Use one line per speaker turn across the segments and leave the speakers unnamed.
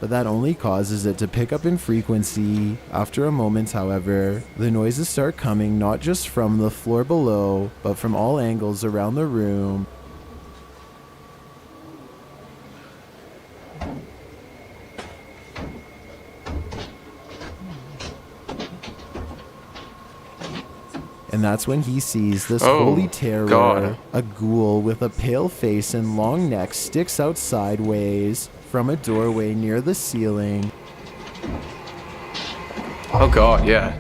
but that only causes it to pick up in frequency. After a moment, however, the noises start coming not just from the floor below, but from all angles around the room. And that's when he sees this holy terror.
God.
A ghoul with a pale face and long neck sticks out sideways from a doorway near the ceiling.
Oh God, yeah.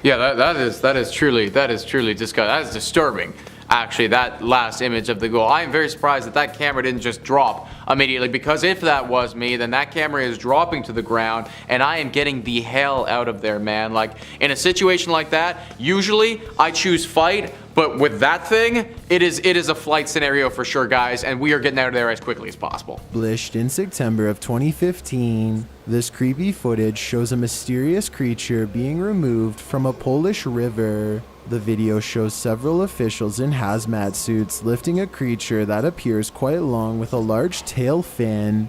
Yeah, that is truly disgusting. That is disturbing. Actually, that last image of the ghoul. I am very surprised that that camera didn't just drop immediately, because if that was me, then that camera is dropping to the ground and I am getting the hell out of there, man. Like, in a situation like that, usually I choose fight, but with that thing, it is a flight scenario for sure, guys, and we are getting out of there as quickly as possible.
Published in September of 2015, this creepy footage shows a mysterious creature being removed from a Polish river. The video shows several officials in hazmat suits lifting a creature that appears quite long with a large tail fin.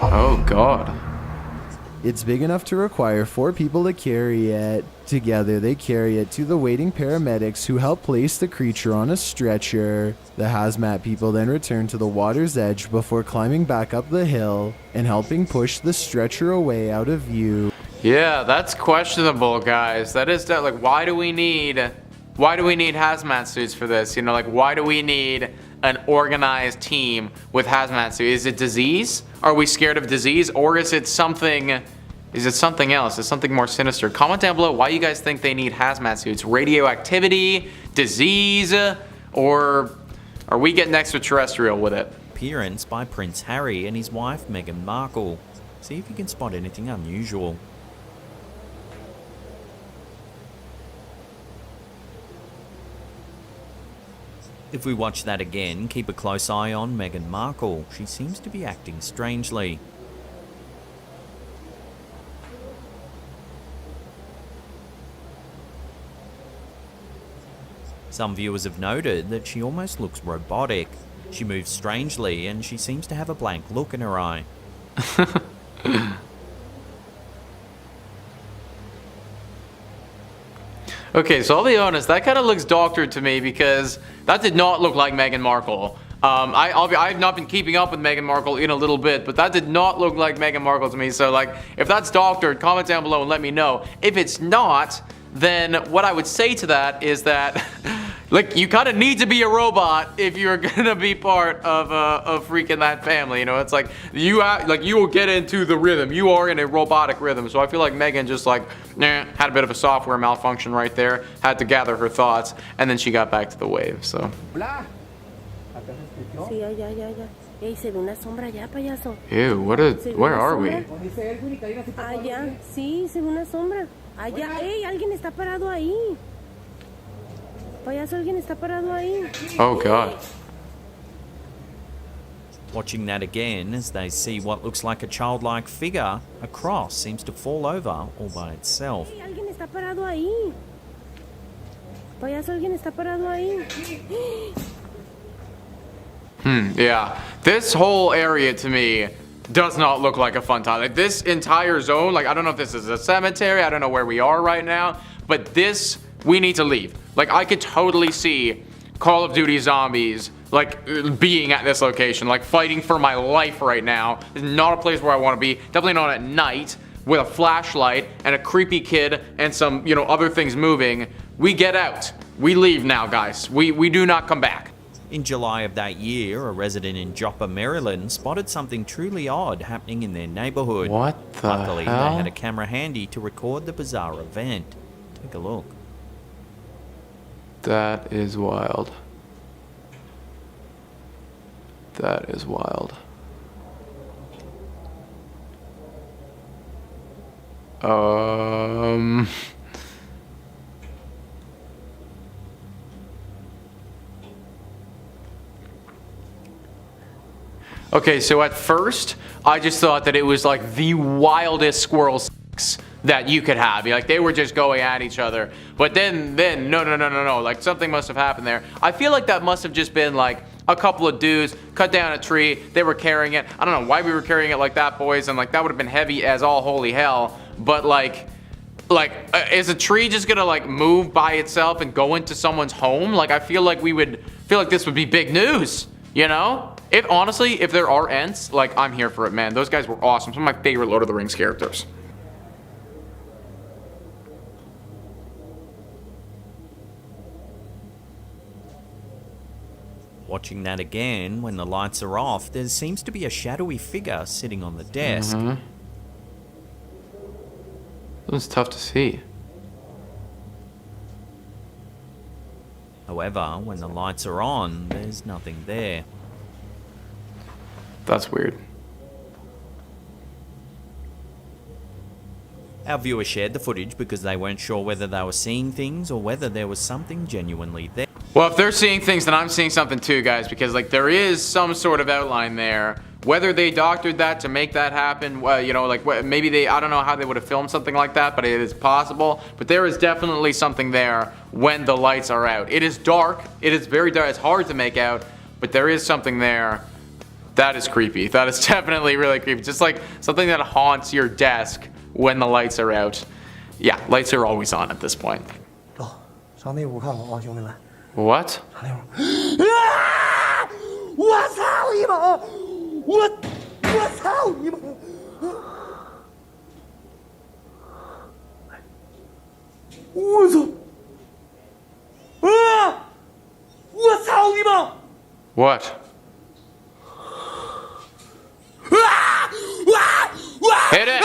Oh God.
It's big enough to require 4 people to carry it. Together, they carry it to the waiting paramedics who help place the creature on a stretcher. The hazmat people then return to the water's edge before climbing back up the hill and helping push the stretcher away out of view.
Yeah, that's questionable, guys. That is like, why do we need hazmat suits for this? You know, like, why do we need an organized team with hazmat suits? Is it disease? Are we scared of disease, or is it something else? Is something more sinister? Comment down below why you guys think they need hazmat suits. Radioactivity, disease, or are we getting extraterrestrial with it?
Appearance by Prince Harry and his wife Meghan Markle. See if you can spot anything unusual. If we watch that again, keep a close eye on Meghan Markle. She seems to be acting strangely. Some viewers have noted that she almost looks robotic. She moves strangely and she seems to have a blank look in her eye.
Okay, so I'll be honest, that kind of looks doctored to me, because that did not look like Meghan Markle. I've not been keeping up with Meghan Markle in a little bit, but that did not look like Meghan Markle to me. So, like, if that's doctored, comment down below and let me know. If it's not, then what I would say to that is that, like, you kind of need to be a robot if you're gonna be part of freaking that family. You know, it's like you will get into the rhythm. You are in a robotic rhythm. So I feel like Meghan just like had a bit of a software malfunction right there. Had to gather her thoughts, and then she got back to the wave. So. Ew, where are we?
Allá, sí, se ve una sombra. Allá, alguien está parado ahí. Payaso, alguien está parado ahí.
Oh God.
Watching that again as they see what looks like a childlike figure, a cross seems to fall over all by itself.
Alguien está parado ahí. Payaso, alguien está parado ahí.
Yeah. This whole area to me does not look like a fun time. Like, this entire zone, like, I don't know if this is a cemetery, I don't know where we are right now, but this, we need to leave. Like, I could totally see Call of Duty Zombies, like, being at this location, like, fighting for my life right now. This is not a place where I want to be. Definitely not at night with a flashlight and a creepy kid and some, you know, other things moving. We get out. We leave now, guys. We do not come back.
In July of that year, a resident in Joppa, Maryland spotted something truly odd happening in their neighborhood.
What the
Luckily,
hell?
they had a camera handy to record the bizarre event. Take a look.
That is wild. That is wild. Okay, so at first, I just thought that it was like the wildest squirrel sex that you could have. Like they were just going at each other. But then no. Like something must have happened there. I feel like that must have just been like a couple of dudes cut down a tree. They were carrying it. I don't know why we were carrying it like that, boys. And like that would have been heavy as all holy hell. But like is a tree just gonna like move by itself and go into someone's home? Like I feel like this would be big news, you know? If there are Ents, like I'm here for it, man. Those guys were awesome. Some of my favorite Lord of the Rings characters.
Watching that again, when the lights are off, there seems to be a shadowy figure sitting on the desk.
It was tough to see.
However, when the lights are on, there's nothing there.
That's weird.
Our viewers shared the footage because they weren't sure whether they were seeing things or whether there was something genuinely there.
Well, if they're seeing things, then I'm seeing something too, guys, because like there is some sort of outline there. Whether they doctored that to make that happen, you know, like maybe I don't know how they would have filmed something like that, but it is possible. But there is definitely something there when the lights are out. It is dark. It is very dark. It's hard to make out, but there is something there. That is creepy. That is definitely really creepy. Just like something that haunts your desk when the lights are out. Yeah, lights are always on at this point. What? What? Hit it!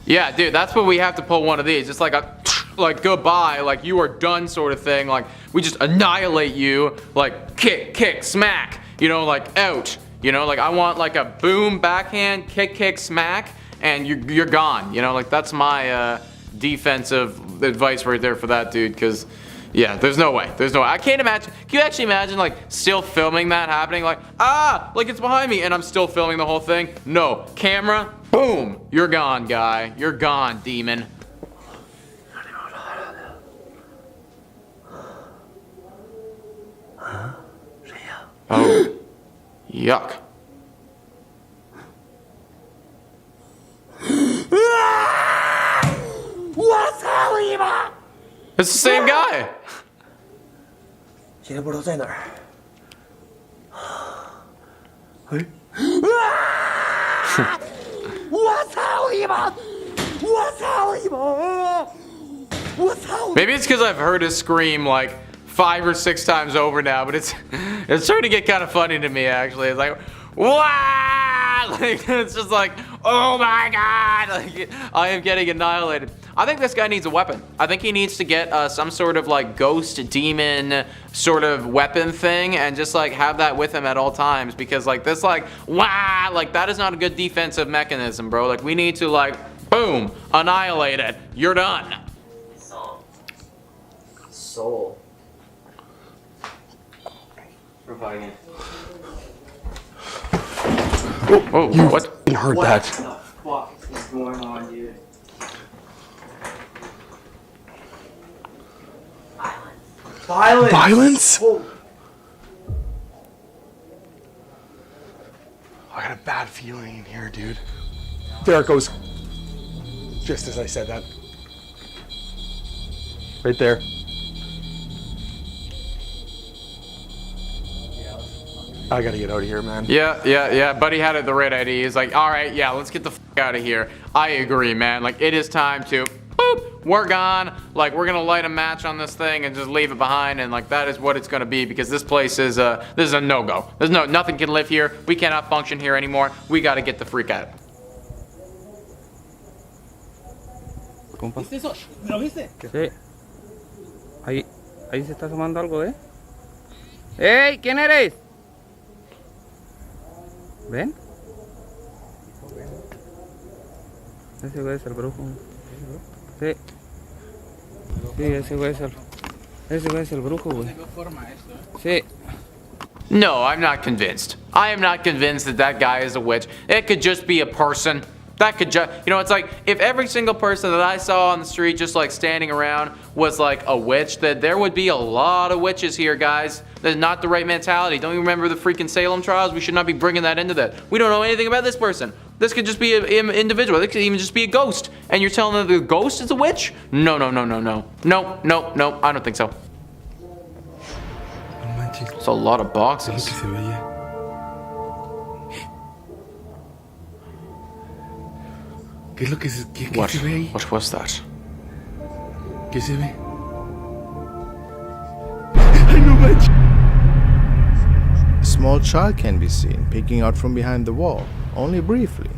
Yeah, dude, that's what we have to pull one of these. It's like a like goodbye, like you are done sort of thing. Like we just annihilate you, like kick, smack, you know, like out. You know, like I want like a boom, backhand, kick, smack, and you're gone. You know, like that's my defensive advice right there for that dude, because yeah, there's no way. I can't imagine. Can you actually imagine like still filming that happening? Like, like it's behind me and I'm still filming the whole thing? No. Camera, boom. You're gone, guy. You're gone, demon. Oh. Yuck. It's the same guy. Maybe it's because I've heard his scream like 5 or 6 times over now, but it's starting to get kind of funny to me actually. It's like, wow! Like it's just like, oh my god! Like I am getting annihilated. I think this guy needs a weapon. I think he needs to get some sort of like ghost demon sort of weapon thing and just like have that with him at all times, because like this like, wow, like that is not a good defensive mechanism, bro. Like we need to like, boom, annihilate it. You're done.
Soul.
Oh, what?
You heard that.
What the fuck is going on, dude? Violence!
Violence?
Oh.
I got a bad feeling in here, dude. There it goes. Just as I said that. Right there. I gotta get out of here, man.
Yeah. Buddy had it the right idea. He's like, all right, yeah, let's get the fuck out of here. I agree, man. Like, it is time to, boop, we're gone. Like, we're gonna light a match on this thing and just leave it behind. And like, that is what it's gonna be, because this place is this is a no-go. Nothing can live here. We cannot function here anymore. We gotta get the freak out.
¿Viste eso? ¿Lo viste? Sí. Ahí se está asomando algo, ¿eh? ¡Ey! ¿Quién eres? ¿Ven? Ese güey es el brujo. Sí. Sí, ese güey es el brujo, güey. Sí.
No, I'm not convinced. I am not convinced that that guy is a witch. It could just be a person That could just, you know, it's like if every single person that I saw on the street just like standing around was like a witch, then there would be a lot of witches here, guys. That's not the right mentality. Don't you remember the freaking Salem trials? We should not be bringing that into that. We don't know anything about this person. This could just be an individual. This could even just be a ghost. And you're telling them the ghost is a witch? No, no, no, no, no. No, no, no, I don't think so.
No manches.
It's a lot of boxes.
Se veía. ¿Qué es lo que se, qué se ve ahí?
What was that?
¿Qué se ve? Ay, no manches.
A small child can be seen peeking out from behind the wall, only briefly,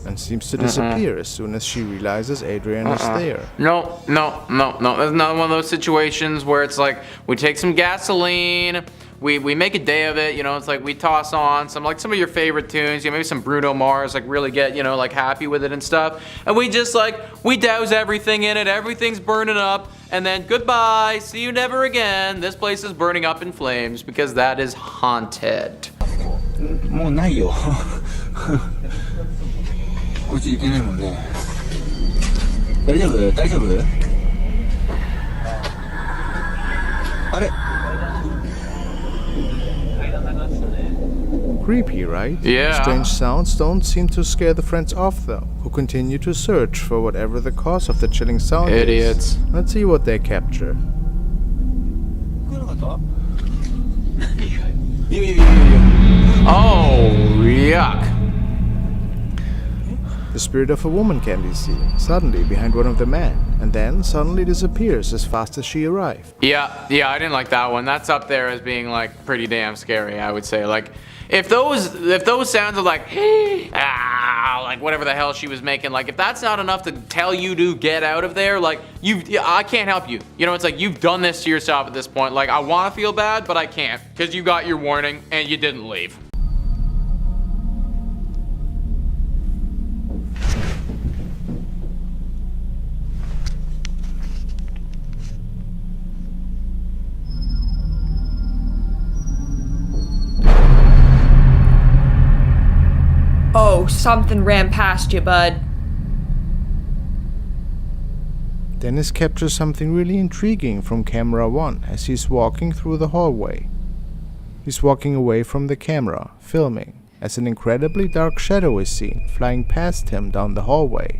and seems to disappear as soon as she realizes Adrian is there.
No, no, no, no. That's another one of those situations where it's like we take some gasoline, we make a day of it, you know, it's like we toss on some of your favorite tunes, you know, maybe some Bruno Mars, like really get, you know, like happy with it and stuff. And we just like, we douse everything in it, everything's burning up, and then goodbye, see you never again. This place is burning up in flames because that is haunted.
もうないよこっち行けないもんね大丈夫大丈夫あれ
Creepy, right?
Yeah.
The strange sounds don't seem to scare the friends off, though, who continue to search for whatever the cause of the chilling sound
Idiots.
is. Let's see what they capture.
Oh, yuck.
The spirit of a woman can be seen, suddenly behind one of the men, and then suddenly disappears as fast as she arrived.
Yeah, I didn't like that one. That's up there as being like pretty damn scary, I would say. Like if those sounds of like like whatever the hell she was making, like if that's not enough to tell you to get out of there, like I can't help you. You know, it's like you've done this to yourself at this point. Like I want to feel bad, but I can't because you got your warning and you didn't leave.
Oh, something ran past you, bud.
Dennis captures something really intriguing from camera 1 as he's walking through the hallway. He's walking away from the camera, filming, as an incredibly dark shadow is seen flying past him down the hallway.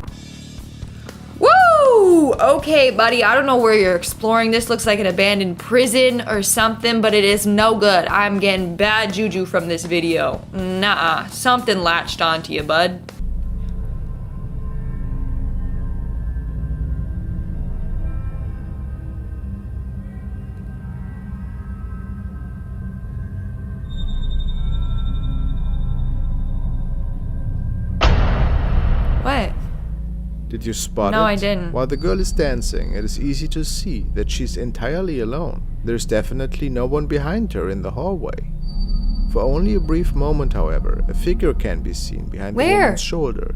Woo! Okay, buddy, I don't know where you're exploring. This looks like an abandoned prison or something, but it is no good. I'm getting bad juju from this video. Nuh-uh. Something latched onto you, bud. What?
Did you spot it?
No, I didn't.
While the girl is dancing, it is easy to see that she's entirely alone. There's definitely no one behind her in the hallway. For only a brief moment, however, a figure can be seen behind the
Where?
woman's shoulder,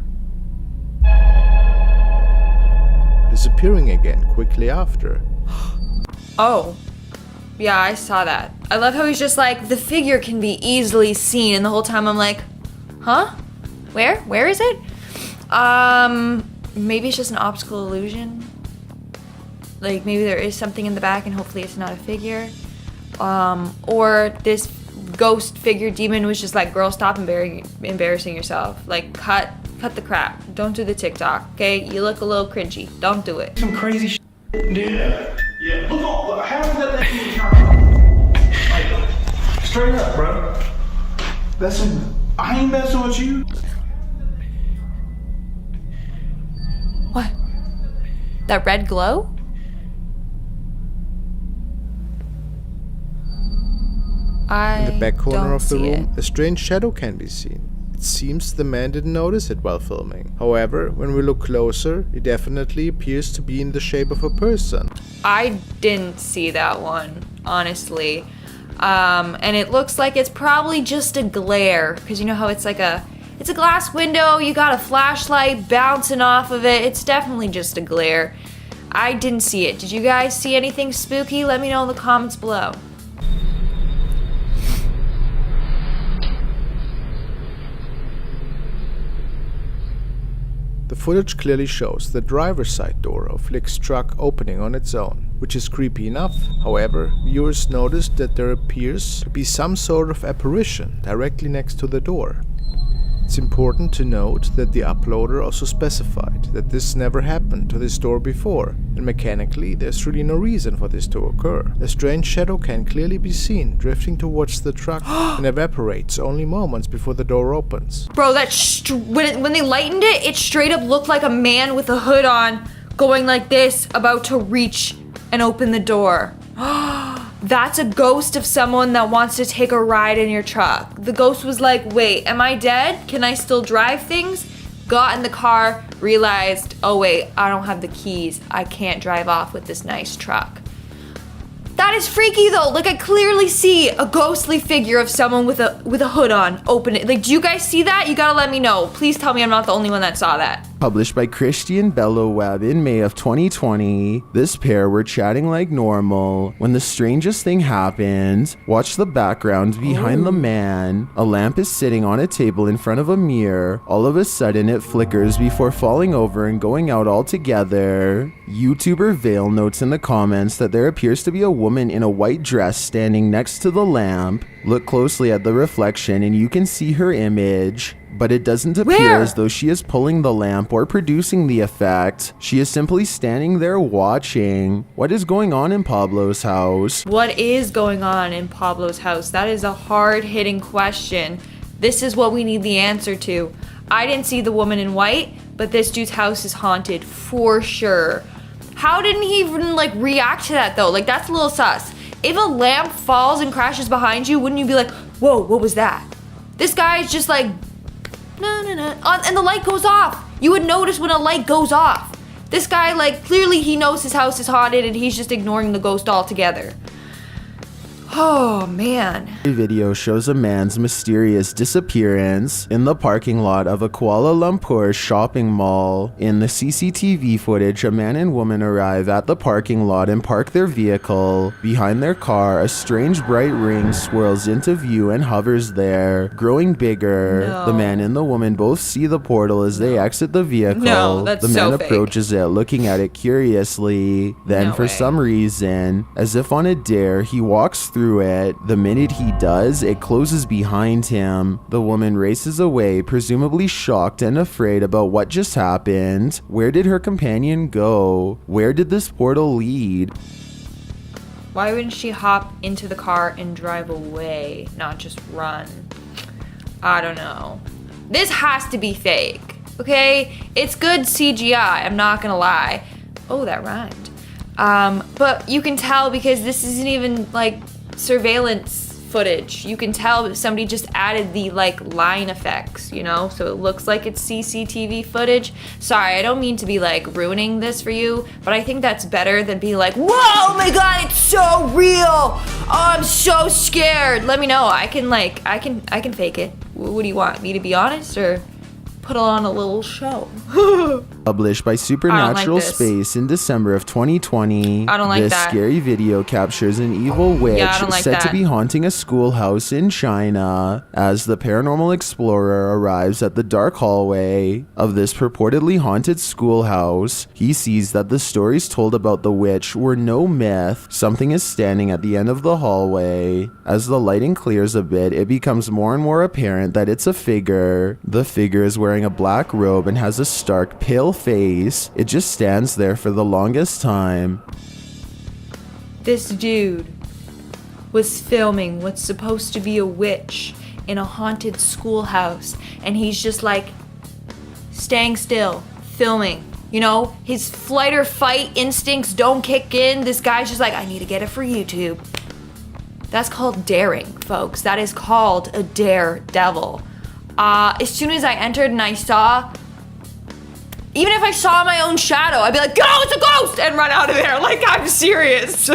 disappearing again quickly after.
Oh. Yeah, I saw that. I love how he's just like, the figure can be easily seen, and the whole time I'm like, huh? Where? Where is it? Maybe it's just an optical illusion. Like, maybe there is something in the back and hopefully it's not a figure. Or this ghost figure demon was just like, girl, stop embarrassing yourself. Like, cut the crap. Don't do the TikTok, okay? You look a little cringy. Don't do it.
Some crazy shit, dude. Yeah. Look, how is that thing even like, straight up, bro? I ain't messing with you.
What? That red glow?
In the back corner
don't
of the
see
room,
it.
a strange shadow can be seen. It seems the man didn't notice it while filming. However, when we look closer, it definitely appears to be in the shape of a person.
I didn't see that one, honestly. And it looks like it's probably just a glare, because you know how it's like it's a glass window, you got a flashlight bouncing off of it. It's definitely just a glare. I didn't see it. Did you guys see anything spooky? Let me know in the comments below.
The footage clearly shows the driver's side door of Flick's truck opening on its own, which is creepy enough. However, viewers noticed that there appears to be some sort of apparition directly next to the door. It's important to note that the uploader also specified that this never happened to this door before, and mechanically there's really no reason for this to occur. A strange shadow can clearly be seen drifting towards the truck and evaporates only moments before the door opens.
Bro, when they lightened it, it straight up looked like a man with a hood on, going like this, about to reach and open the door. That's a ghost of someone that wants to take a ride in your truck. The ghost was like, wait, am I dead? Can I still drive things? Got in the car, realized, oh wait, I don't have the keys. I can't drive off with this nice truck. That is freaky though. Like, I clearly see a ghostly figure of someone with a hood on open it. Like, do you guys see that? You gotta let me know. Please tell me I'm not the only one that saw that.
Published by Christian Belloweb in May of 2020, this pair were chatting like normal when the strangest thing happened. Watch the background behind the man. A lamp is sitting on a table in front of a mirror. All of a sudden it flickers before falling over and going out altogether. YouTuber Vale notes in the comments that there appears to be a woman in a white dress standing next to the lamp. Look closely at the reflection and you can see her image, but it doesn't appear as though she is pulling the lamp or producing the effect. She is simply standing there watching. What is going on in Pablo's house?
What is going on in Pablo's house? That is a hard-hitting question. This is what we need the answer to. I didn't see the woman in white, but this dude's house is haunted for sure. How didn't he even like react to that though? Like, that's a little sus. If a lamp falls and crashes behind you, wouldn't you be like, whoa, what was that? This guy is just like, no, and the light goes off. You would notice when a light goes off. This guy, like, clearly he knows his house is haunted and he's just ignoring the ghost altogether. Oh, man.
The video shows a man's mysterious disappearance in the parking lot of a Kuala Lumpur shopping mall. In the CCTV footage, a man and woman arrive at the parking lot and park their vehicle. Behind their car, a strange bright ring swirls into view and hovers there, growing bigger.
No.
The man and the woman both see the portal as they exit the vehicle.
No, that's
the man
so fake.
approaches it, looking at it curiously. Then,
No
for
way.
some reason, as if on a dare, he walks through it. The minute he does, it closes behind him. The woman races away, presumably shocked and afraid about what just happened. Where did her companion go? Where did this portal lead?
Why wouldn't she hop into the car and drive away, not just run? I don't know. This has to be fake, okay? It's good CGI, I'm not gonna lie. Oh, that rhymed. But you can tell because this isn't even like surveillance footage. You can tell that somebody just added the like line effects, you know, so it looks like it's CCTV footage. Sorry, I don't mean to be like ruining this for you, but I think that's better than being like, whoa, oh my god, it's so real. Oh, I'm so scared. Let me know. I can fake it. What do you want, me to be honest or put on a little show?
Published by Supernatural
this.
Space in December of 2020.
I don't like
this
that.
scary video captures an evil witch
Yeah, I don't like
said to
that.
be haunting a schoolhouse in China. As the paranormal explorer arrives at the dark hallway of this purportedly haunted schoolhouse, he sees that the stories told about the witch were no myth. Something is standing at the end of the hallway. As the lighting clears a bit, it becomes more and more apparent that it's a figure. The figure is wearing a black robe and has a stark, pale face. It just stands there for the longest time.
This dude was filming what's supposed to be a witch in a haunted schoolhouse, and he's just like staying still, filming. You know, his flight or fight instincts don't kick in. This guy's just like, I need to get it for YouTube. That's called daring, folks. That is called a daredevil. As soon as I entered and I saw, even if I saw my own shadow, I'd be like, "Go, it's a ghost!" and run out of there. Like, I'm serious.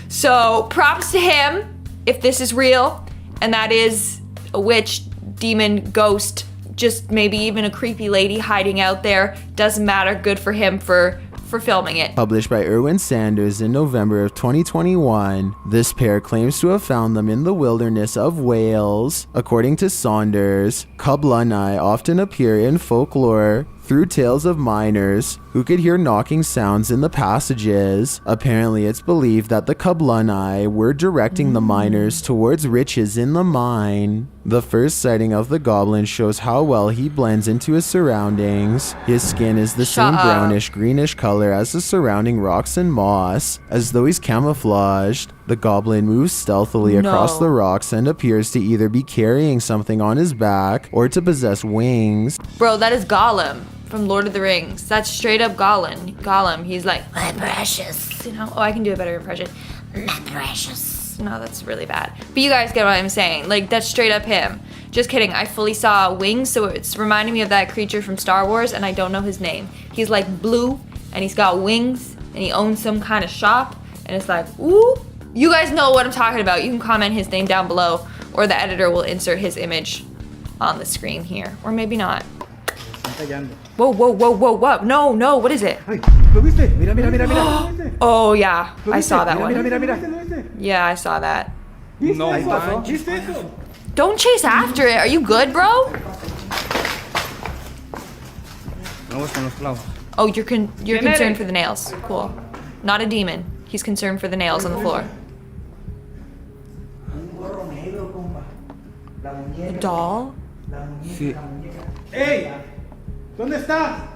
So, props to him if this is real, and that is a witch, demon, ghost, just maybe even a creepy lady hiding out there. Doesn't matter. Good for him for for filming it.
Published by Erwin Sanders in November of 2021, this pair claims to have found them in the wilderness of Wales. According to Saunders, Cublunai often appear in folklore through tales of miners who could hear knocking sounds in the passages. Apparently, it's believed that the Cublunai were directing the miners towards riches in the mine. The first sighting of the goblin shows how well he blends into his surroundings. His skin is the same brownish greenish color as the surrounding rocks and moss, as though he's camouflaged. The goblin moves stealthily across the rocks and appears to either be carrying something on his back or to possess wings.
Bro, that is Gollum from Lord of the Rings. That's straight up Gollum. He's like, my precious. You know? Oh, I can do a better impression. My precious. No, that's really bad. But you guys get what I'm saying. Like, that's straight up him. Just kidding. I fully saw wings, so it's reminding me of that creature from Star Wars, and I don't know his name. He's like blue, and he's got wings, and he owns some kind of shop, and it's like, ooh. You guys know what I'm talking about. You can comment his name down below, or the editor will insert his image on the screen here. Or maybe not. Whoa, whoa, whoa, whoa, whoa. No, no, what is it? Oh, yeah. I saw that one. Yeah, I saw that.
No manches.
Don't chase after it. Are you good, bro?
Vamos con los clavos.
Oh, you're concerned for the nails. Cool. Not a demon. He's concerned for the nails on the floor. A doll?
Sí.
Hey, ¿dónde estás?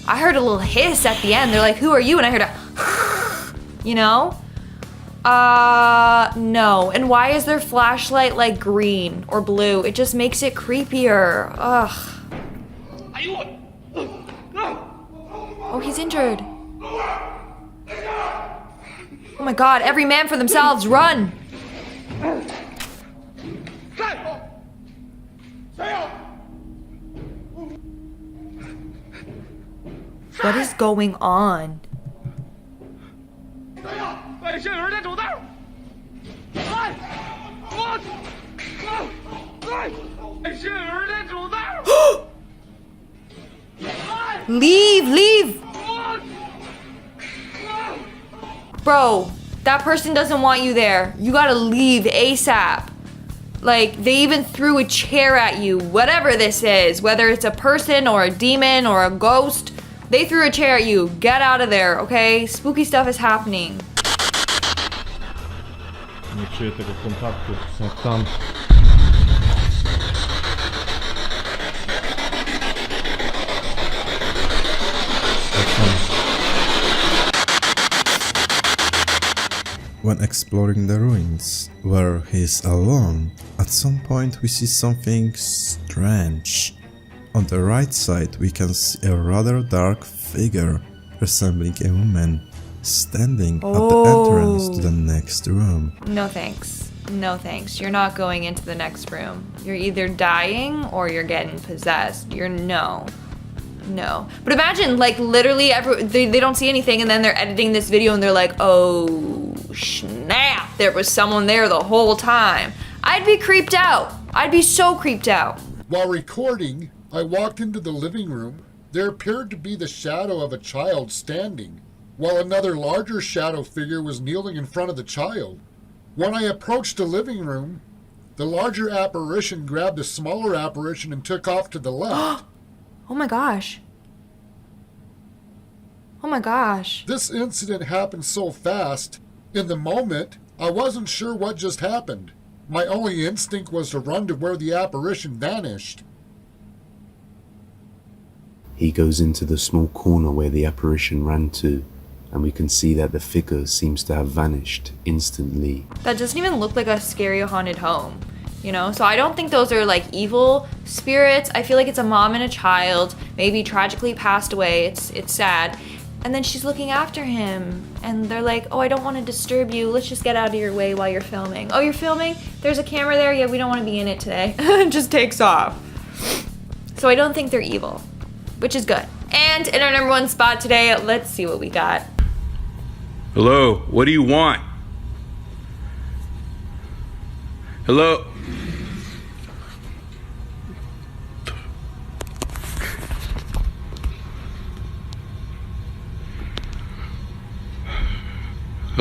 I heard a little hiss at the end. They're like, who are you? And I heard a, you know? No. And why is their flashlight like green or blue? It just makes it creepier. Ugh. Oh, he's injured. Oh my god, every man for themselves, run! What is going on? Leave, leave! Bro, that person doesn't want you there. You gotta leave ASAP. Like, they even threw a chair at you, whatever this is, whether it's a person or a demon or a ghost, they threw a chair at you. Get out of there, okay? Spooky stuff is happening.
Nie czuję tego kontaktu, jak tam.
When exploring the ruins, where he is alone, at some point we see something strange. On the right side we can see a rather dark figure resembling a woman standing at the entrance to the next room.
No thanks. No thanks. You're not going into the next room. You're either dying or you're getting possessed. You're no. But imagine, like, literally they don't see anything and then they're editing this video and they're like, oh snap, there was someone there the whole time. I'd be creeped out. I'd be so creeped out.
While recording, I walked into the living room. There appeared to be the shadow of a child standing, while another larger shadow figure was kneeling in front of the child. When I approached the living room, the larger apparition grabbed the smaller apparition and took off to the left.
Oh my gosh. Oh my gosh.
This incident happened so fast. In the moment, I wasn't sure what just happened. My only instinct was to run to where the apparition vanished.
He goes into the small corner where the apparition ran to, and we can see that the figure seems to have vanished instantly.
That doesn't even look like a scary haunted home, you know? So I don't think those are like evil spirits. I feel like it's a mom and a child, maybe tragically passed away. It's sad. And then she's looking after him and they're like, oh, I don't want to disturb you. Let's just get out of your way while you're filming. Oh, you're filming? There's a camera there? Yeah, we don't want to be in it today. Just takes off. So I don't think they're evil, which is good. And in our number one spot today, let's see what we got.
Hello, what do you want? Hello?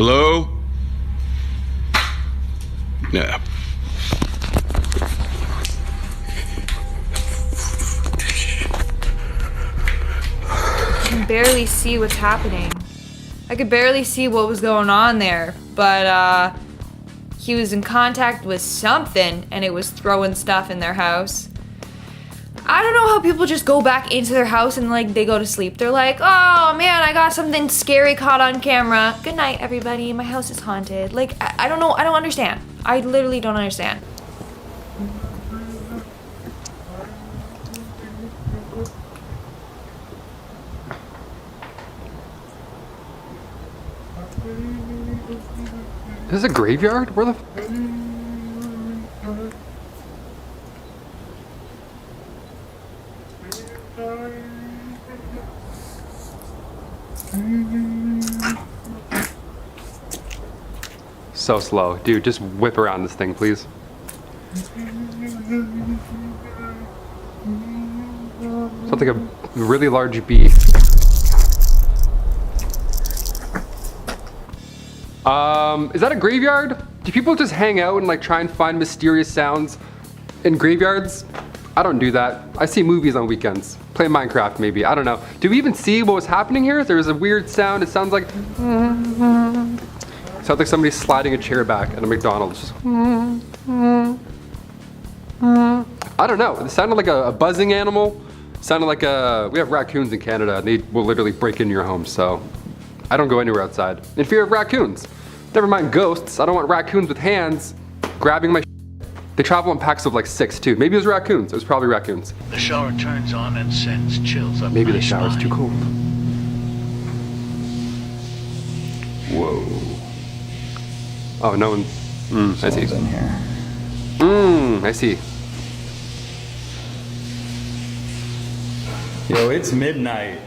Hello? Yeah.
I can barely see what's happening. I could barely see what was going on there, but he was in contact with something and it was throwing stuff in their house. I don't know how people just go back into their house and like they go to sleep. They're like, oh man, I got something scary caught on camera. Good night, everybody. My house is haunted. Like, I don't know. I don't understand. I literally don't understand.
Is this a graveyard? Where the... So slow. Dude, just whip around this thing, please. Sounds like a really large bee. Is that a graveyard? Do people just hang out and like try and find mysterious sounds in graveyards? I don't do that. I see movies on weekends. Play Minecraft maybe, I don't know. Do we even see what was happening here? There was a weird sound. It sounds like... Sounds like somebody sliding a chair back at a McDonald's. Just... I don't know. It sounded like a buzzing animal. It sounded like we have raccoons in Canada and they will literally break into your home, so I don't go anywhere outside. In fear of raccoons. Never mind ghosts. I don't want raccoons with hands grabbing my They travel in packs of like 6 too. Maybe it was raccoons. It was probably raccoons.
The shower turns on and sends chills up
Maybe
my
the shower's
spine.
too cold. Whoa. Oh, no one. I see.
In here.
I see.
Yo, it's midnight.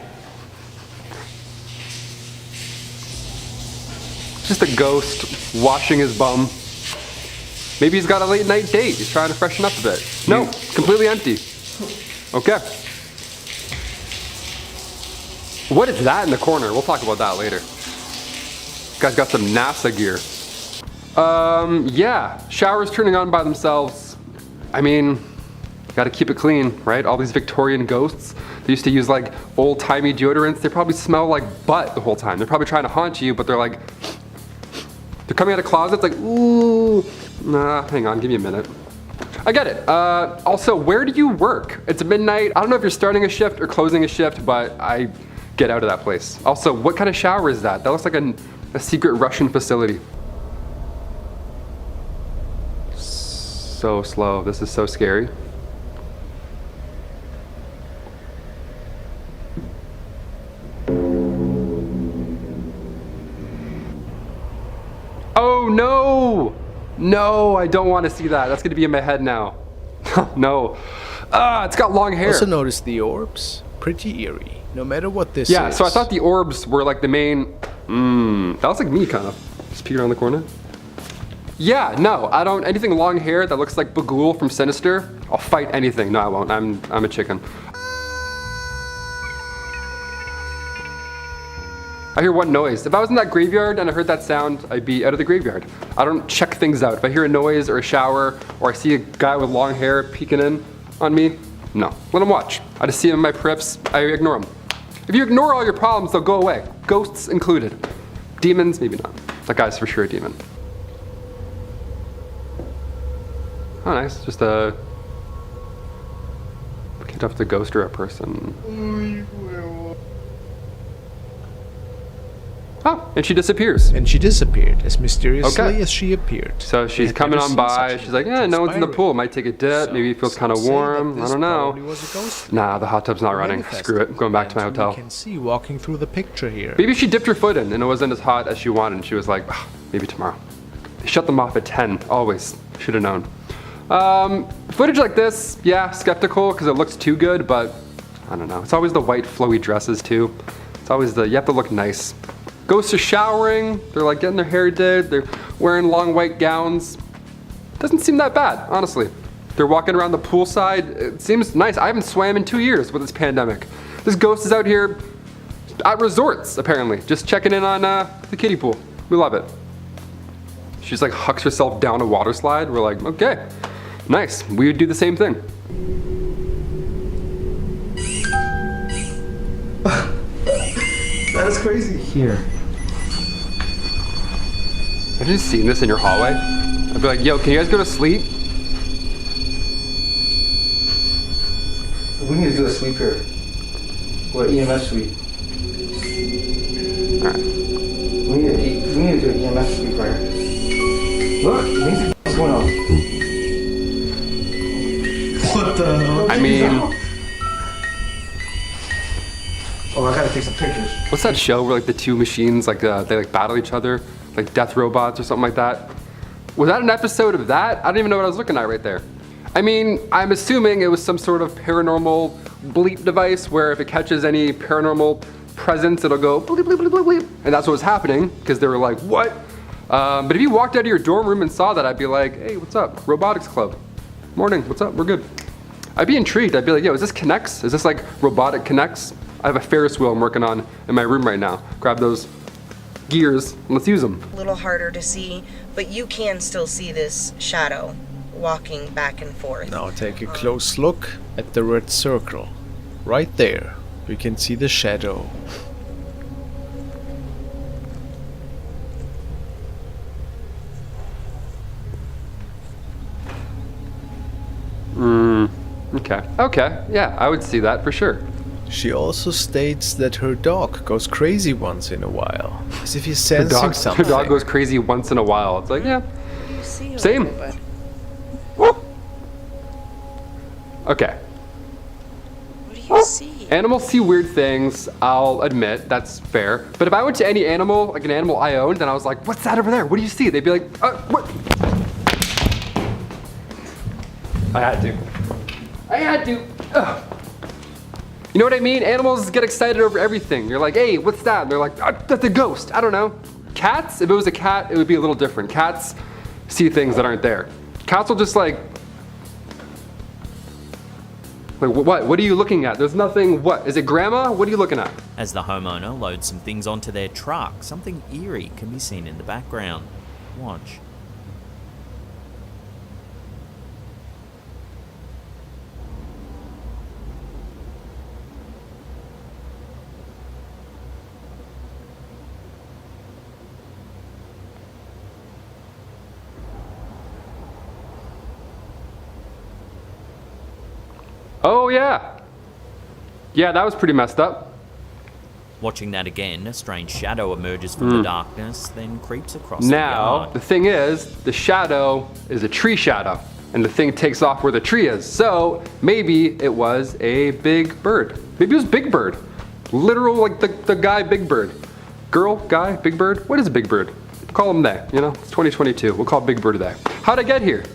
Just a ghost washing his bum. Maybe he's got a late night date. He's trying to freshen up a bit. No, completely empty. Okay. What is that in the corner? We'll talk about that later. This guy's got some NASA gear. Yeah, showers turning on by themselves. I mean, gotta keep it clean, right? All these Victorian ghosts, they used to use like old-timey deodorants. They probably smell like butt the whole time. They're probably trying to haunt you, but they're like, they're coming out of closets like, ooh, nah, hang on, give me a minute. I get it. Also, where do you work? It's midnight. I don't know if you're starting a shift or closing a shift, but I get out of that place. Also, what kind of shower is that? That looks like a secret Russian facility. So slow. This is so scary. Oh no! No, I don't want to see that. That's gonna be in my head now. No. It's got long hair.
Also notice the orbs. Pretty eerie, no matter what this
Yeah,
is.
so I thought the orbs were like the main... that looks like me kind of. Just peek around the corner. Yeah, no, I don't... Anything long hair that looks like Bagul from Sinister, I'll fight anything. No, I won't. I'm a chicken. I hear one noise. If I was in that graveyard and I heard that sound, I'd be out of the graveyard. I don't check things out. If I hear a noise or a shower or I see a guy with long hair peeking in on me, no. Let him watch. I just see him in my prips. I ignore him. If you ignore all your problems, they'll go away. Ghosts included. Demons, maybe not. That guy's for sure a demon. Oh, nice. Just a... Can't tell if it's a ghost or a person. Oh, and she disappears.
And she disappeared as mysteriously as she appeared.
So she's coming on by. She's like, yeah, no one's in the pool. Might take a dip. Maybe it feels kind of warm. I don't know. Nah, the hot tub's not running. Screw it. Going back to my hotel.
You can see walking through the picture here.
Maybe she dipped her foot in and it wasn't as hot as she wanted. And she was like, maybe tomorrow. They shut them off at 10. Always. Should have known. Footage like this, yeah, skeptical because it looks too good, but I don't know. It's always the white flowy dresses too. It's always you have to look nice. Ghosts are showering, they're like getting their hair did, they're wearing long white gowns. Doesn't seem that bad, honestly. They're walking around the poolside, it seems nice. I haven't swam in 2 years with this pandemic. This ghost is out here at resorts, apparently, just checking in on the kiddie pool. We love it. She just like hucks herself down a water slide. We're like, okay, nice. We would do the same thing.
That is crazy. Here.
Have you seen this in your hallway? I'd be like, yo, can you guys go to sleep?
We need to do a sweep here. What EMS sweep?
Alright.
We need to do an EMS sweep right here. Look, what's going on? What the?
I mean,
oh, I gotta take some pictures.
what's that show where like the two machines like they like battle each other, like death robots or something like that? Was that an episode of that? I don't even know what I was looking at right there. I mean, I'm assuming it was some sort of paranormal bleep device where if it catches any paranormal presence, it'll go bleep, bleep, bleep, bleep, bleep. And that's what was happening because they were like, what? But if you walked out of your dorm room and saw that, I'd be like, hey, what's up? Robotics Club. Morning, what's up? We're good. I'd be intrigued. I'd be like, yo, is this Kinects? Is this like robotic Kinects? I have a Ferris wheel I'm working on in my room right now. Grab those gears and let's use them.
A little harder to see, but you can still see this shadow walking back and forth.
Now take a close look at the red circle. Right there, we can see the shadow.
Okay, yeah, I would see that for sure.
She also states that her dog goes crazy once in a while, as if he's sensing something.
Her dog goes crazy once in a while. It's like, yeah, same. Okay.
What do you see?
Animals see weird things, I'll admit, that's fair. But if I went to any animal, like an animal I owned, and I was like, what's that over there? What do you see? They'd be like, what? I had to. Ugh. You know what I mean? Animals get excited over everything. You're like, hey, what's that? And they're like, that's a ghost. I don't know. Cats, if it was a cat, it would be a little different. Cats see things that aren't there. Cats will just like what are you looking at? There's nothing, what? Is it grandma? What are you looking at?
As the homeowner loads some things onto their truck, something eerie can be seen in the background. Watch.
Oh yeah. Yeah, that was pretty messed up.
Watching that again, a strange shadow emerges from the darkness, then creeps across the
Now,
yard.
the thing is, the shadow is a tree shadow, and the thing takes off where the tree is. So maybe it was a big bird. Maybe it was Big Bird. Literal, like the guy Big Bird. Girl, guy, Big Bird. What is a big bird? Call him they, you know? It's 2022. We'll call Big Bird they. How'd I get here?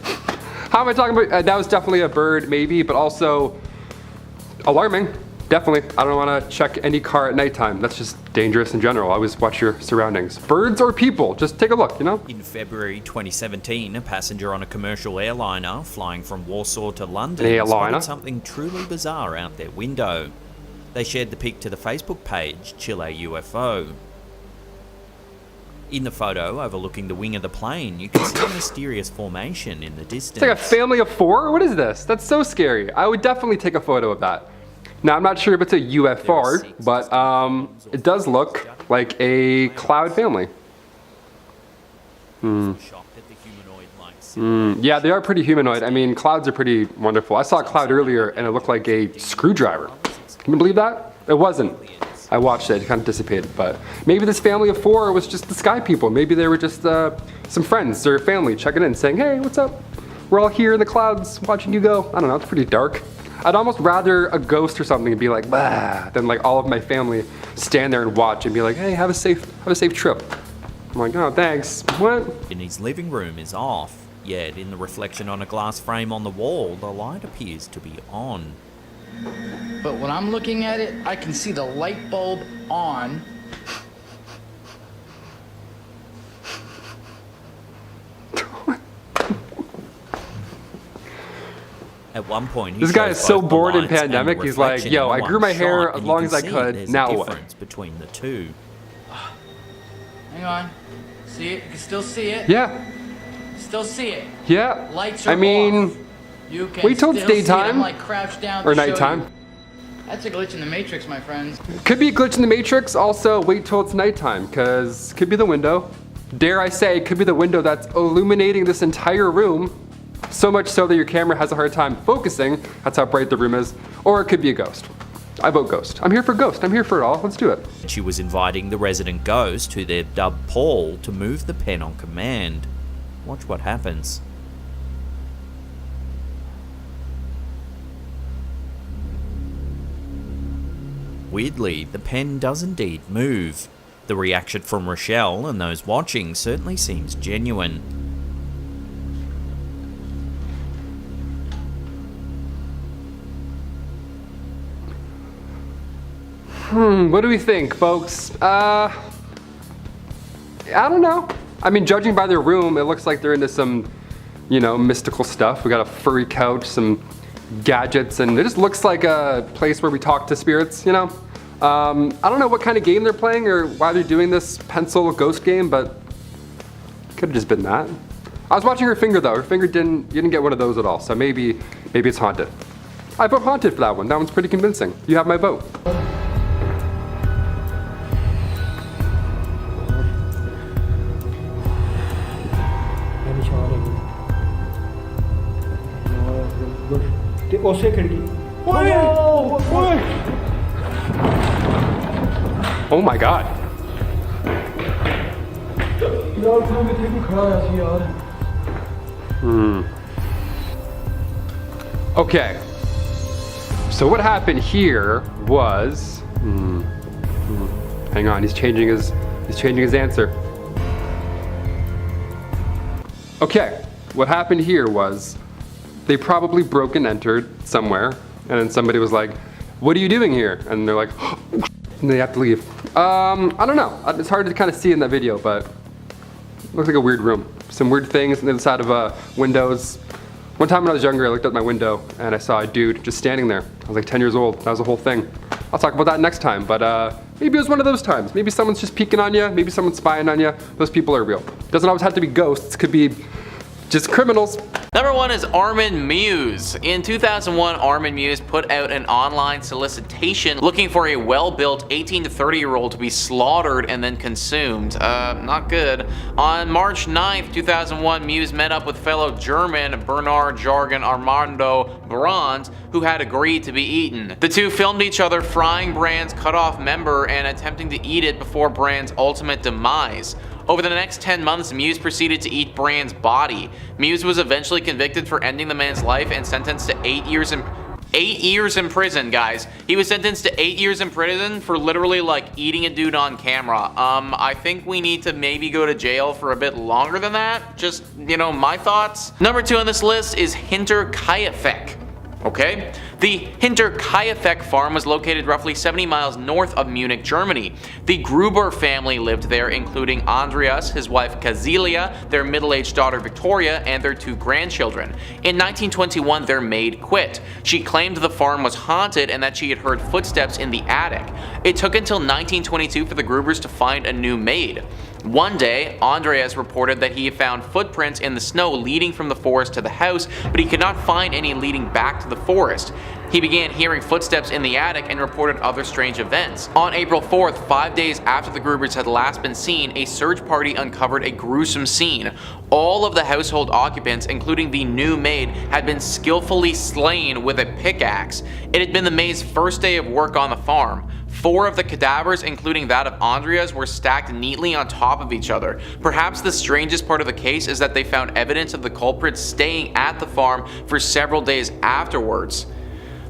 How am I talking about? That was definitely a bird, maybe, but also alarming. Definitely. I don't want to check any car at nighttime. That's just dangerous in general. Always watch your surroundings. Birds or people, just take a look, you know?
In February 2017, a passenger on a commercial airliner flying from Warsaw to London spotted something truly bizarre out their window. They shared the pic to the Facebook page, Chile UFO. In the photo overlooking the wing of the plane, you can see a mysterious formation in the distance.
It's like a family of four? What is this? That's so scary. I would definitely take a photo of that. Now, I'm not sure if it's a UFO, but it does look like a cloud family. Yeah, they are pretty humanoid. I mean, clouds are pretty wonderful. I saw a cloud earlier and it looked like a screwdriver. Can you believe that? It wasn't. I watched it, it kind of dissipated, but maybe this family of four was just the sky people. Maybe they were just some friends or family checking in saying, hey, what's up? We're all here in the clouds watching you go. I don't know, it's pretty dark. I'd almost rather a ghost or something be like, bah, than like all of my family stand there and watch and be like, hey, have a safe trip. I'm like, oh, thanks. What?
In his living room is off, yet in the reflection on a glass frame on the wall, the light appears to be on.
But when I'm looking at it, I can see the light bulb on.
At one point, he
this guy
shows
is so
both the
bored in
lights and
pandemic,
the
he's like,
reflection
yo,
in
I
one
grew my hair
shot,
as
and
long
you
as I
can see
could,
there's
now
a
what?
difference between the two.
Hang on. See it? You can still see it?
Yeah.
Still see it?
Yeah.
Lights are
I mean,
off. You can
wait till it's
still see it.
daytime.
I'm like crouched down
Or
to show
nighttime.
you. That's a glitch in the Matrix, my friends.
Could be a glitch in the Matrix. Also, wait till it's nighttime, because could be the window. Dare I say, could be the window that's illuminating this entire room, so much so that your camera has a hard time focusing. That's how bright the room is. Or it could be a ghost. I vote ghost. I'm here for ghost. I'm here for it all. Let's do it.
She was inviting the resident ghost, who they've dubbed Paul, to move the pen on command. Watch what happens. Weirdly, the pen does indeed move. The reaction from Rochelle and those watching certainly seems genuine.
What do we think, folks? I don't know. I mean, judging by their room, it looks like they're into some, you know, mystical stuff. We got a furry couch, some gadgets, and it just looks like a place where we talk to spirits, you know? I don't know what kind of game they're playing or why they're doing this pencil ghost game, but could have just been that. I was watching her finger though. Her finger you didn't get one of those at all, so maybe it's haunted. I vote haunted for that one. That one's pretty convincing. You have my vote. Oh my god. Okay. So what happened here was hang on, he's changing his answer. Okay, what happened here was they probably broke and entered somewhere, and then somebody was like, "What are you doing here?" And they're like, and they have to leave. I don't know. It's hard to kind of see in that video, but it looks like a weird room. Some weird things on the side of windows. One time when I was younger, I looked out my window and I saw a dude just standing there. I was like 10 years old. That was the whole thing. I'll talk about that next time, but maybe it was one of those times. Maybe someone's just peeking on you. Maybe someone's spying on you. Those people are real. Doesn't always have to be ghosts. Could be just criminals.
Number 1 is Armin Muse. In 2001, Armin Muse put out an online solicitation looking for a well-built 18 to 30-year-old to be slaughtered and then consumed. Not good. On March 9th, 2001, Muse met up with fellow German Bernard Jargon Armando Brandt, who had agreed to be eaten. The two filmed each other frying Brandt's cut-off member and attempting to eat it before Brandt's ultimate demise. Over the next 10 months, Muse proceeded to eat Brandt's body. Muse was eventually convicted for ending the man's life and sentenced to 8 years in prison, guys. He was sentenced to 8 years in prison for literally like eating a dude on camera. I think we need to maybe go to jail for a bit longer than that. Just, you know, my thoughts. Number 2 on this list is Hinterkaifeck. Okay? The Hinterkaifeck farm was located roughly 70 miles north of Munich, Germany. The Gruber family lived there, including Andreas, his wife Kazilia, their middle-aged daughter Victoria, and their 2 grandchildren. In 1921, their maid quit. She claimed the farm was haunted and that she had heard footsteps in the attic. It took until 1922 for the Grubers to find a new maid. One day, Andreas reported that he had found footprints in the snow leading from the forest to the house, but he could not find any leading back to the forest. He began hearing footsteps in the attic and reported other strange events. On April 4th, 5 days after the Grubers had last been seen, a search party uncovered a gruesome scene. All of the household occupants, including the new maid, had been skillfully slain with a pickaxe. It had been the maid's first day of work on the farm. 4 of the cadavers, including that of Andreas, were stacked neatly on top of each other. Perhaps the strangest part of the case is that they found evidence of the culprits staying at the farm for several days afterwards.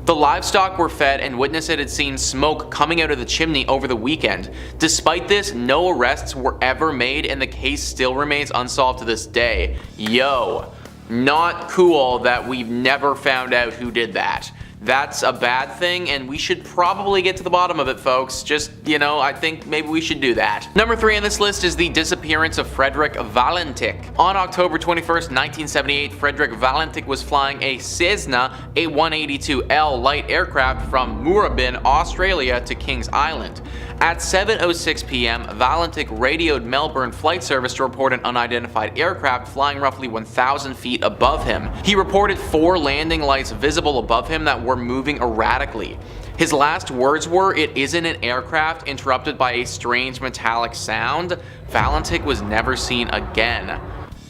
The livestock were fed and witnesses had seen smoke coming out of the chimney over the weekend. Despite this, no arrests were ever made and the case still remains unsolved to this day. Yo, not cool that we've never found out who did that. That's a bad thing, and we should probably get to the bottom of it, folks. Just, you know, I think maybe we should do that. Number 3 on this list is the disappearance of Frederick Valentik. On October 21st, 1978, Frederick Valentik was flying a Cessna A182L light aircraft from Moorabbin, Australia to Kings Island. At 7:06 p.m., Valentik radioed Melbourne Flight Service to report an unidentified aircraft flying roughly 1,000 feet above him. He reported 4 landing lights visible above him that were moving erratically. His last words were, "It isn't an aircraft," interrupted by a strange metallic sound. Valentik was never seen again.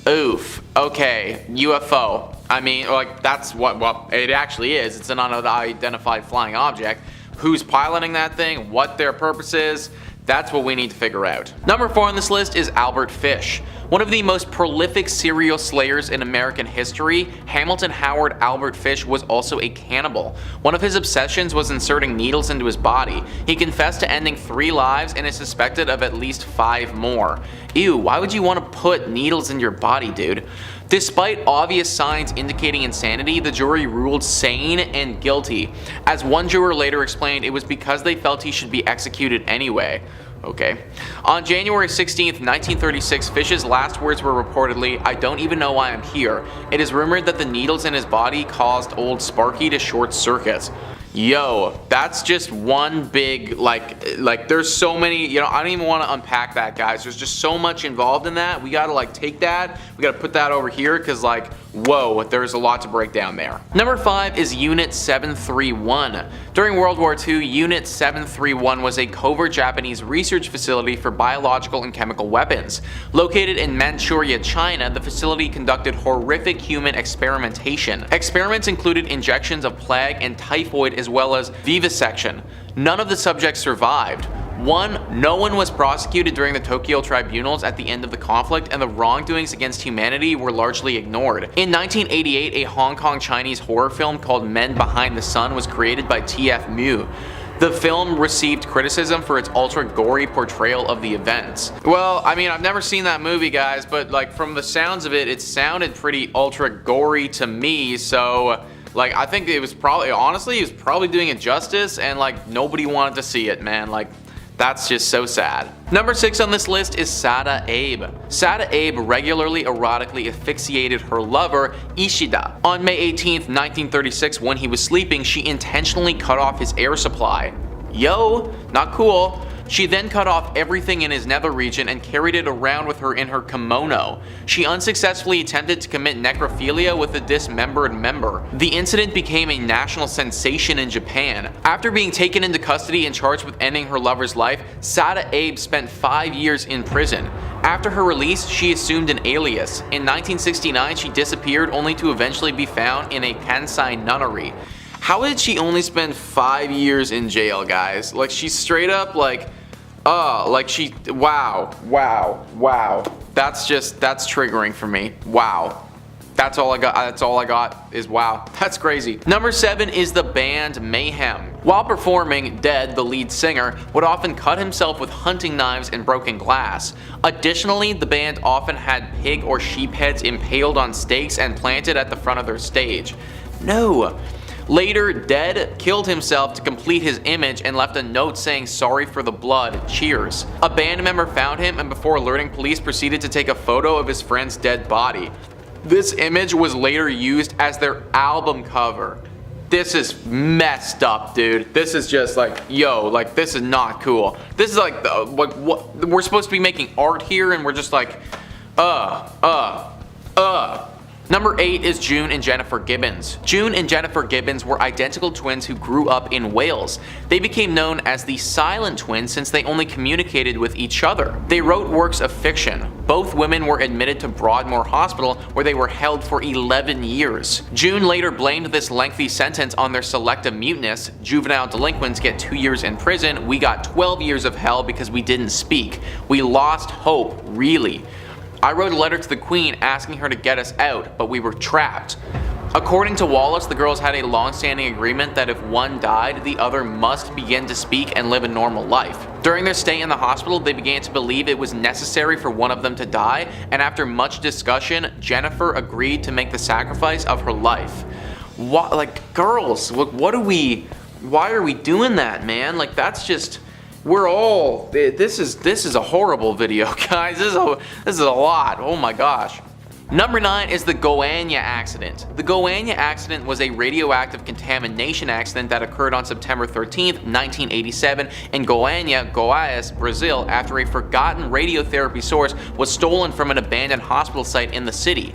Oof. Okay, UFO. I mean, like, that's what, well, it actually is. It's an unidentified flying object. Who's piloting that thing? What their purpose is? That's what we need to figure out. Number 4 on this list is Albert Fish. One of the most prolific serial slayers in American history, Hamilton Howard Albert Fish was also a cannibal. One of his obsessions was inserting needles into his body. He confessed to ending 3 lives and is suspected of at least 5 more. Ew, why would you want to put needles in your body, dude? Despite obvious signs indicating insanity, the jury ruled sane and guilty. As one juror later explained, it was because they felt he should be executed anyway. Okay. On January 16th, 1936, Fish's last words were reportedly, "I don't even know why I'm here." It is rumored that the needles in his body caused old Sparky to short circuit. Yo, that's just one big, like there's so many, you know, I don't even want to unpack that, guys. There's just so much involved in that. We gotta like take that, we gotta put that over here, because like, whoa, there's a lot to break down there. Number 5 is Unit 731. During World War II, Unit 731 was a covert Japanese research facility for biological and chemical weapons. Located in Manchuria, China, the facility conducted horrific human experimentation. Experiments included injections of plague and typhoid as well as vivisection. None of the subjects survived. No one was prosecuted during the Tokyo tribunals at the end of the conflict, and the wrongdoings against humanity were largely ignored. In 1988, a Hong Kong Chinese horror film called Men Behind the Sun was created by T.F. Mu. The film received criticism for its ultra-gory portrayal of the events. Well, I mean, I've never seen that movie, guys, but like from the sounds of it, it sounded pretty ultra-gory to me, so like I think it was probably, honestly, he was probably doing it justice, and like nobody wanted to see it, man. Like, that's just so sad. Number 6 on this list is Sada Abe. Sada Abe regularly erotically asphyxiated her lover, Ishida. On May 18th, 1936, when he was sleeping, she intentionally cut off his air supply. Yo, not cool. She then cut off everything in his nether region and carried it around with her in her kimono. She unsuccessfully attempted to commit necrophilia with a dismembered member. The incident became a national sensation in Japan. After being taken into custody and charged with ending her lover's life, Sada Abe spent 5 years in prison. After her release, she assumed an alias. In 1969, she disappeared only to eventually be found in a Kansai nunnery. How did she only spend 5 years in jail, guys? Like, she's straight up like, wow. That's triggering for me. Wow. That's all I got is wow. That's crazy. Number 7 is the band Mayhem. While performing, Dead, the lead singer, would often cut himself with hunting knives and broken glass. Additionally, the band often had pig or sheep heads impaled on stakes and planted at the front of their stage. No. Later, Dead killed himself to complete his image and left a note saying sorry for the blood, cheers. A band member found him and before alerting police proceeded to take a photo of his friend's dead body. This image was later used as their album cover. This is messed up, dude. This is just like, yo, like this is not cool. This is like what we're supposed to be making art here and we're just like, Number 8 is June and Jennifer Gibbons. June and Jennifer Gibbons were identical twins who grew up in Wales. They became known as the Silent Twins since they only communicated with each other. They wrote works of fiction. Both women were admitted to Broadmoor Hospital where they were held for 11 years. June later blamed this lengthy sentence on their selective muteness. Juvenile delinquents get 2 years in prison. We got 12 years of hell because we didn't speak. We lost hope, really. I wrote a letter to the Queen asking her to get us out, but we were trapped. According to Wallace, the girls had a long-standing agreement that if one died, the other must begin to speak and live a normal life. During their stay in the hospital, they began to believe it was necessary for one of them to die, and after much discussion, Jennifer agreed to make the sacrifice of her life. What, like, girls, why are we doing that, man? Like, that's just... This is a horrible video, guys. This is a lot. Oh my gosh. Number 9 is the Goiânia accident. The Goiânia accident was a radioactive contamination accident that occurred on September 13th, 1987 in Goiânia, Goiás, Brazil, after a forgotten radiotherapy source was stolen from an abandoned hospital site in the city.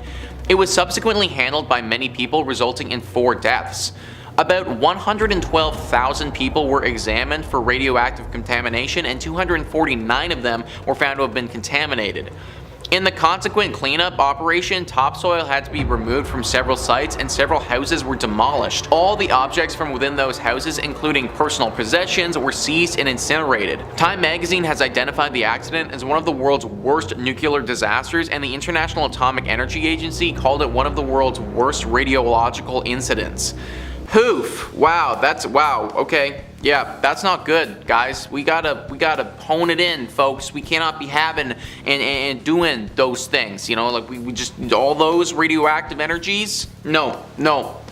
It was subsequently handled by many people, resulting in 4 deaths. About 112,000 people were examined for radioactive contamination, and 249 of them were found to have been contaminated. In the consequent cleanup operation, topsoil had to be removed from several sites and several houses were demolished. All the objects from within those houses, including personal possessions, were seized and incinerated. Time magazine has identified the accident as one of the world's worst nuclear disasters, and the International Atomic Energy Agency called it one of the world's worst radiological incidents. Poof. Wow, okay. Yeah, that's not good, guys. We gotta hone it in, folks. We cannot be having and doing those things, you know, like we just, all those radioactive energies. No,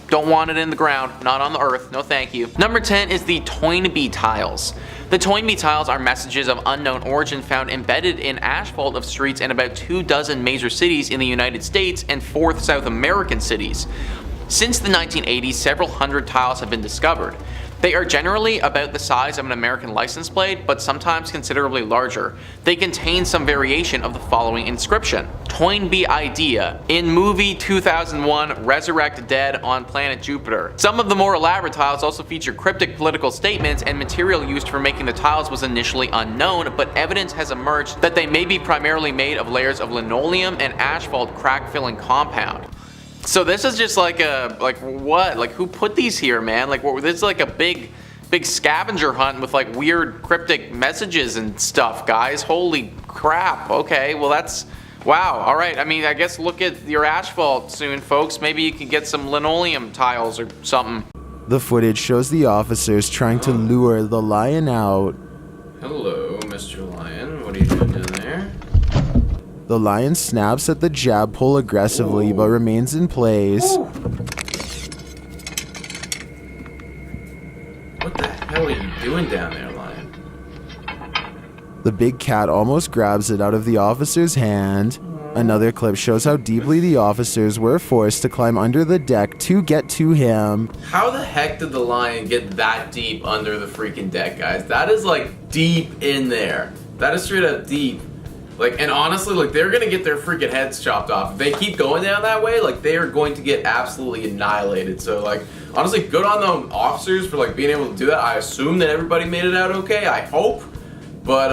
don't want it in the ground, not on the earth, no thank you. Number 10 is the Toynbee tiles. The Toynbee tiles are messages of unknown origin found embedded in asphalt of streets in about 24 major cities in the United States and 4 South American cities. Since the 1980s, several hundred tiles have been discovered. They are generally about the size of an American license plate, but sometimes considerably larger. They contain some variation of the following inscription: Toynbee idea. In movie 2001, Resurrect Dead on Planet Jupiter. Some of the more elaborate tiles also feature cryptic political statements, and material used for making the tiles was initially unknown, but evidence has emerged that they may be primarily made of layers of linoleum and asphalt crack-filling compound. So this is just like what? Like, who put these here, man? Like, this is like a big scavenger hunt with like weird cryptic messages and stuff, guys. Holy crap. Okay, well that's, wow. All right, I mean, I guess look at your asphalt soon, folks. Maybe you can get some linoleum tiles or something.
The footage shows the officers trying to lure the lion out.
Hello, Mr. Lion. What are you doing down there?
The lion snaps at the jab pole aggressively, but remains in place.
What the hell are you doing down there, lion?
The big cat almost grabs it out of the officer's hand. Another clip shows how deeply the officers were forced to climb under the deck to get to him.
How the heck did the lion get that deep under the freaking deck, guys? That is like deep in there. That is straight up deep. Like, and honestly, like, they're gonna get their freaking heads chopped off. If they keep going down that way, like, they are going to get absolutely annihilated. So, like, honestly, good on the officers for, like, being able to do that. I assume that everybody made it out okay. I hope. But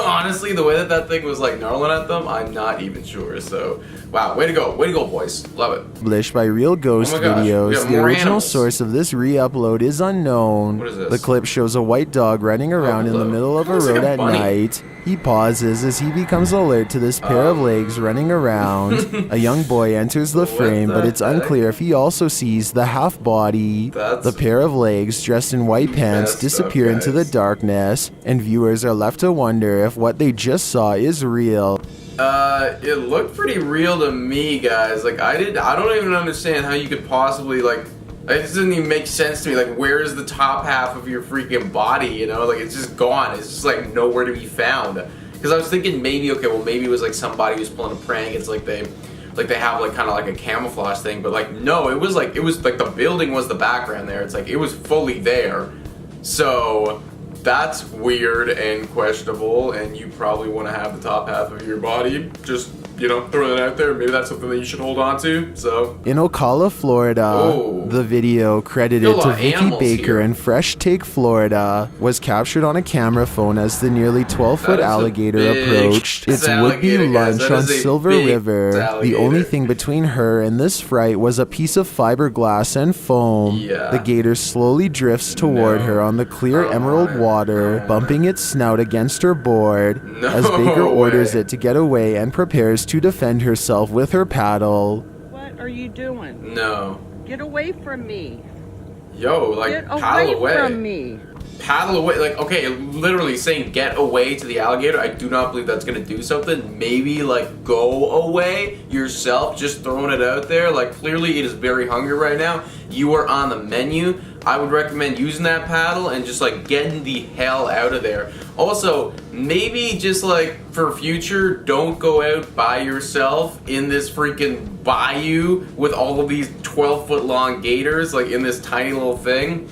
honestly, the way that thing was, like, gnarling at them, I'm not even sure. So, wow, way to go, boys. Love it.
Published by Real Ghost Videos, the original source of this re-upload is unknown.
What is this?
The clip shows a white dog running around in the middle of a road at night. He pauses as he becomes alert to this pair of legs running around. A young boy enters the frame, but it's unclear if he also sees the half-body. The pair of legs, dressed in white pants, disappear into the darkness, and viewers are left to wonder if what they just saw is real.
It looked pretty real to me, guys. Like, I don't even understand how you could possibly, like, it just doesn't even make sense to me. Like, where is the top half of your freaking body, you know? Like, it's just gone. It's just, like, nowhere to be found. Because I was thinking maybe, okay, well, maybe it was, like, somebody who's pulling a prank. It's like they have, like, kind of like a camouflage thing. But, like, no, it was, like, the building was the background there. It's, like, it was fully there. So that's weird and questionable, and you probably want to have the top half of your body. Just, you know, throw that out there. Maybe that's something that you should hold on to. So
in Ocala, Florida, the video credited to Vicky Baker in Fresh Take, Florida, was captured on a camera phone as the nearly 12-foot alligator approached its would-be lunch on Silver River. The only thing between her and this fright was a piece of fiberglass and foam. The gator slowly drifts toward her on the clear emerald water, bumping its snout against her board, as Baker orders it to get away and prepares to defend herself with her paddle.
What are you doing?
No.
Get away from me.
Yo, like,
get
paddle away.
From me.
Paddle away. Like, okay, literally saying get away to the alligator, I do not believe that's gonna do something. Maybe, like, go away yourself, just throwing it out there. Like, clearly it is very hungry right now. You are on the menu. I would recommend using that paddle and just like getting the hell out of there. Also, maybe just like for future, don't go out by yourself in this freaking bayou with all of these 12-foot long gators like in this tiny little thing.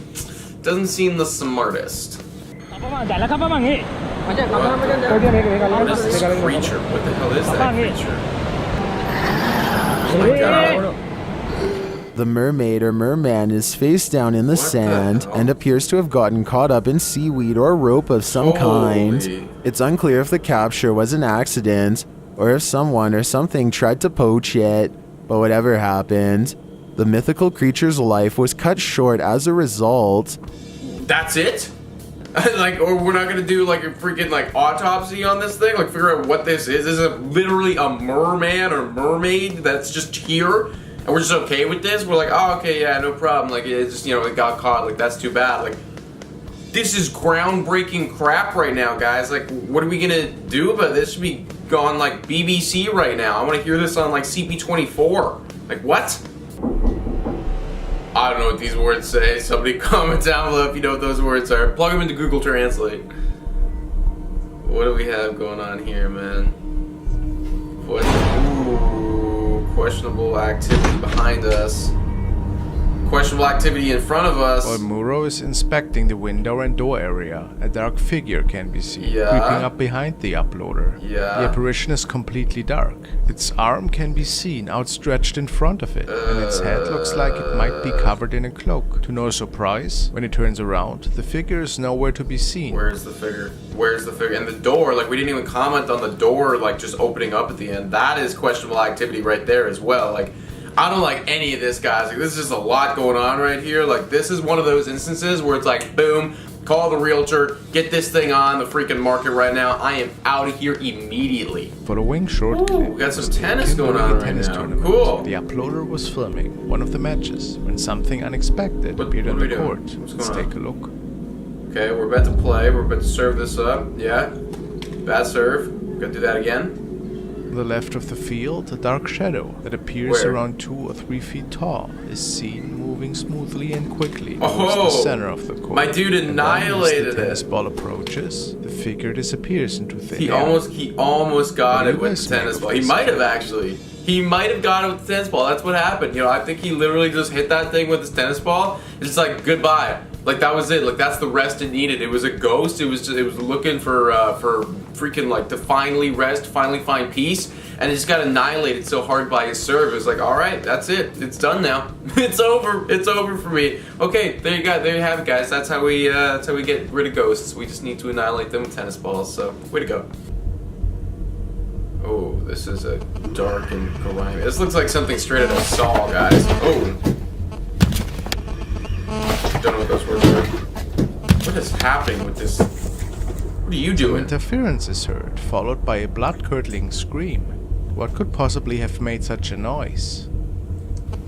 Doesn't seem the smartest. What is this creature? What the hell is that creature? Oh my god.
The mermaid or merman is face down in the sand and appears to have gotten caught up in seaweed or rope of some kind. It's unclear if the capture was an accident or if someone or something tried to poach it, but whatever happened, the mythical creature's life was cut short as a result.
That's it? Like, or we're not gonna do like a freaking like autopsy on this thing? Like figure out what this is? Is it literally a merman or mermaid that's just here? And we're just okay with this? We're like, oh, okay, yeah, no problem. Like, it just, you know, it got caught. Like, that's too bad. Like, this is groundbreaking crap right now, guys. Like, what are we gonna do about this? This should be on, like, BBC right now. I want to hear this on, like, CP24. Like, what? I don't know what these words say. Somebody comment down below if you know what those words are. Plug them into Google Translate. What do we have going on here, man? What? Ooh, questionable activity behind us. Questionable activity in front of us.
While Muro is inspecting the window and door area, a dark figure can be seen creeping up behind the uploader. The apparition is completely dark. Its arm can be seen outstretched in front of it, and its head looks like it might be covered in a cloak. To no surprise, when it turns around, the figure is nowhere to be seen.
Where's the figure? Where's the figure? And the door, like we didn't even comment on the door, like just opening up at the end. That is questionable activity right there as well. Like, I don't like any of this, guys. Like, this is just a lot going on right here. Like, this is one of those instances where it's like, boom, call the realtor, get this thing on the freaking market right now. I am out of here immediately.
For a wing short clip,
we got some tennis going on right now.
Tournament.
Cool.
The uploader was filming one of the matches when something unexpected appeared on the court. Let's take a look.
Okay, we're about to play. We're about to serve this up. Yeah. Bad serve. Gotta do that again.
On the left of the field, a dark shadow that appears around 2 or 3 feet tall is seen moving smoothly and quickly towards the center of the court.
My dude annihilated
as the tennis ball approaches, the figure disappears into thin
air. He almost got it with the tennis ball. He might have actually. He might have got it with the tennis ball. That's what happened. You know, I think he literally just hit that thing with his tennis ball. It's just like goodbye. Like that was it. Like that's the rest it needed. It was a ghost. It was looking for freaking like to finally rest, finally find peace, and it just got annihilated so hard by his serve. It was like, all right, that's it. It's done now. It's over. It's over for me. Okay, there you go. There you have it, guys. That's how we get rid of ghosts. We just need to annihilate them with tennis balls. So way to go. Oh, this is a dark and grimy. This looks like something straight out of Saw, guys. Oh. Don't know what those words are. What is happening with this? What are you doing?
Interference is heard, followed by a blood-curdling scream. What could possibly have made such a noise?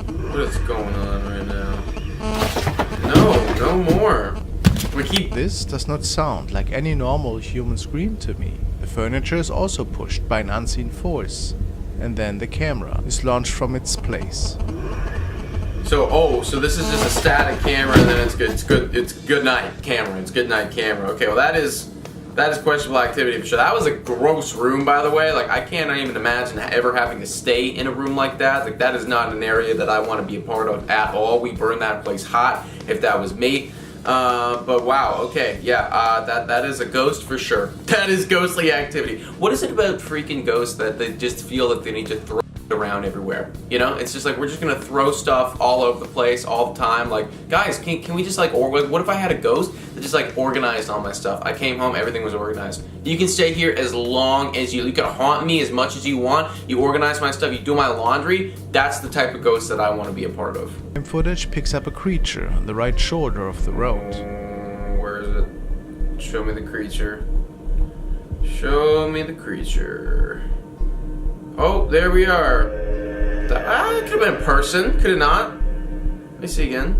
What is going on right now? No, no more.
This does not sound like any normal human scream to me. The furniture is also pushed by an unseen force, and then the camera is launched from its place.
So, so this is just a static camera, and then it's good night camera. It's good night camera. Okay, well that is questionable activity for sure. That was a gross room, by the way. Like I can't even imagine ever having to stay in a room like that. Like that is not an area that I want to be a part of at all. We burn that place hot if that was me. But wow, okay, yeah, that is a ghost for sure. That is ghostly activity. What is it about freaking ghosts that they just feel that they need to throw around everywhere? You know, it's just like we're just gonna throw stuff all over the place all the time. Like, guys, can we just like, or what if I had a ghost that just like organized all my stuff? I came home, everything was organized. You can stay here as long as you can haunt me as much as you want. You organize my stuff, you do my laundry. That's the type of ghost that I want to be a part of.
Footage picks up a creature on the right shoulder of the road.
Where is it? Show me the creature. Show me the creature. Oh, there we are. It could have been a person. Could it not? Let me see again.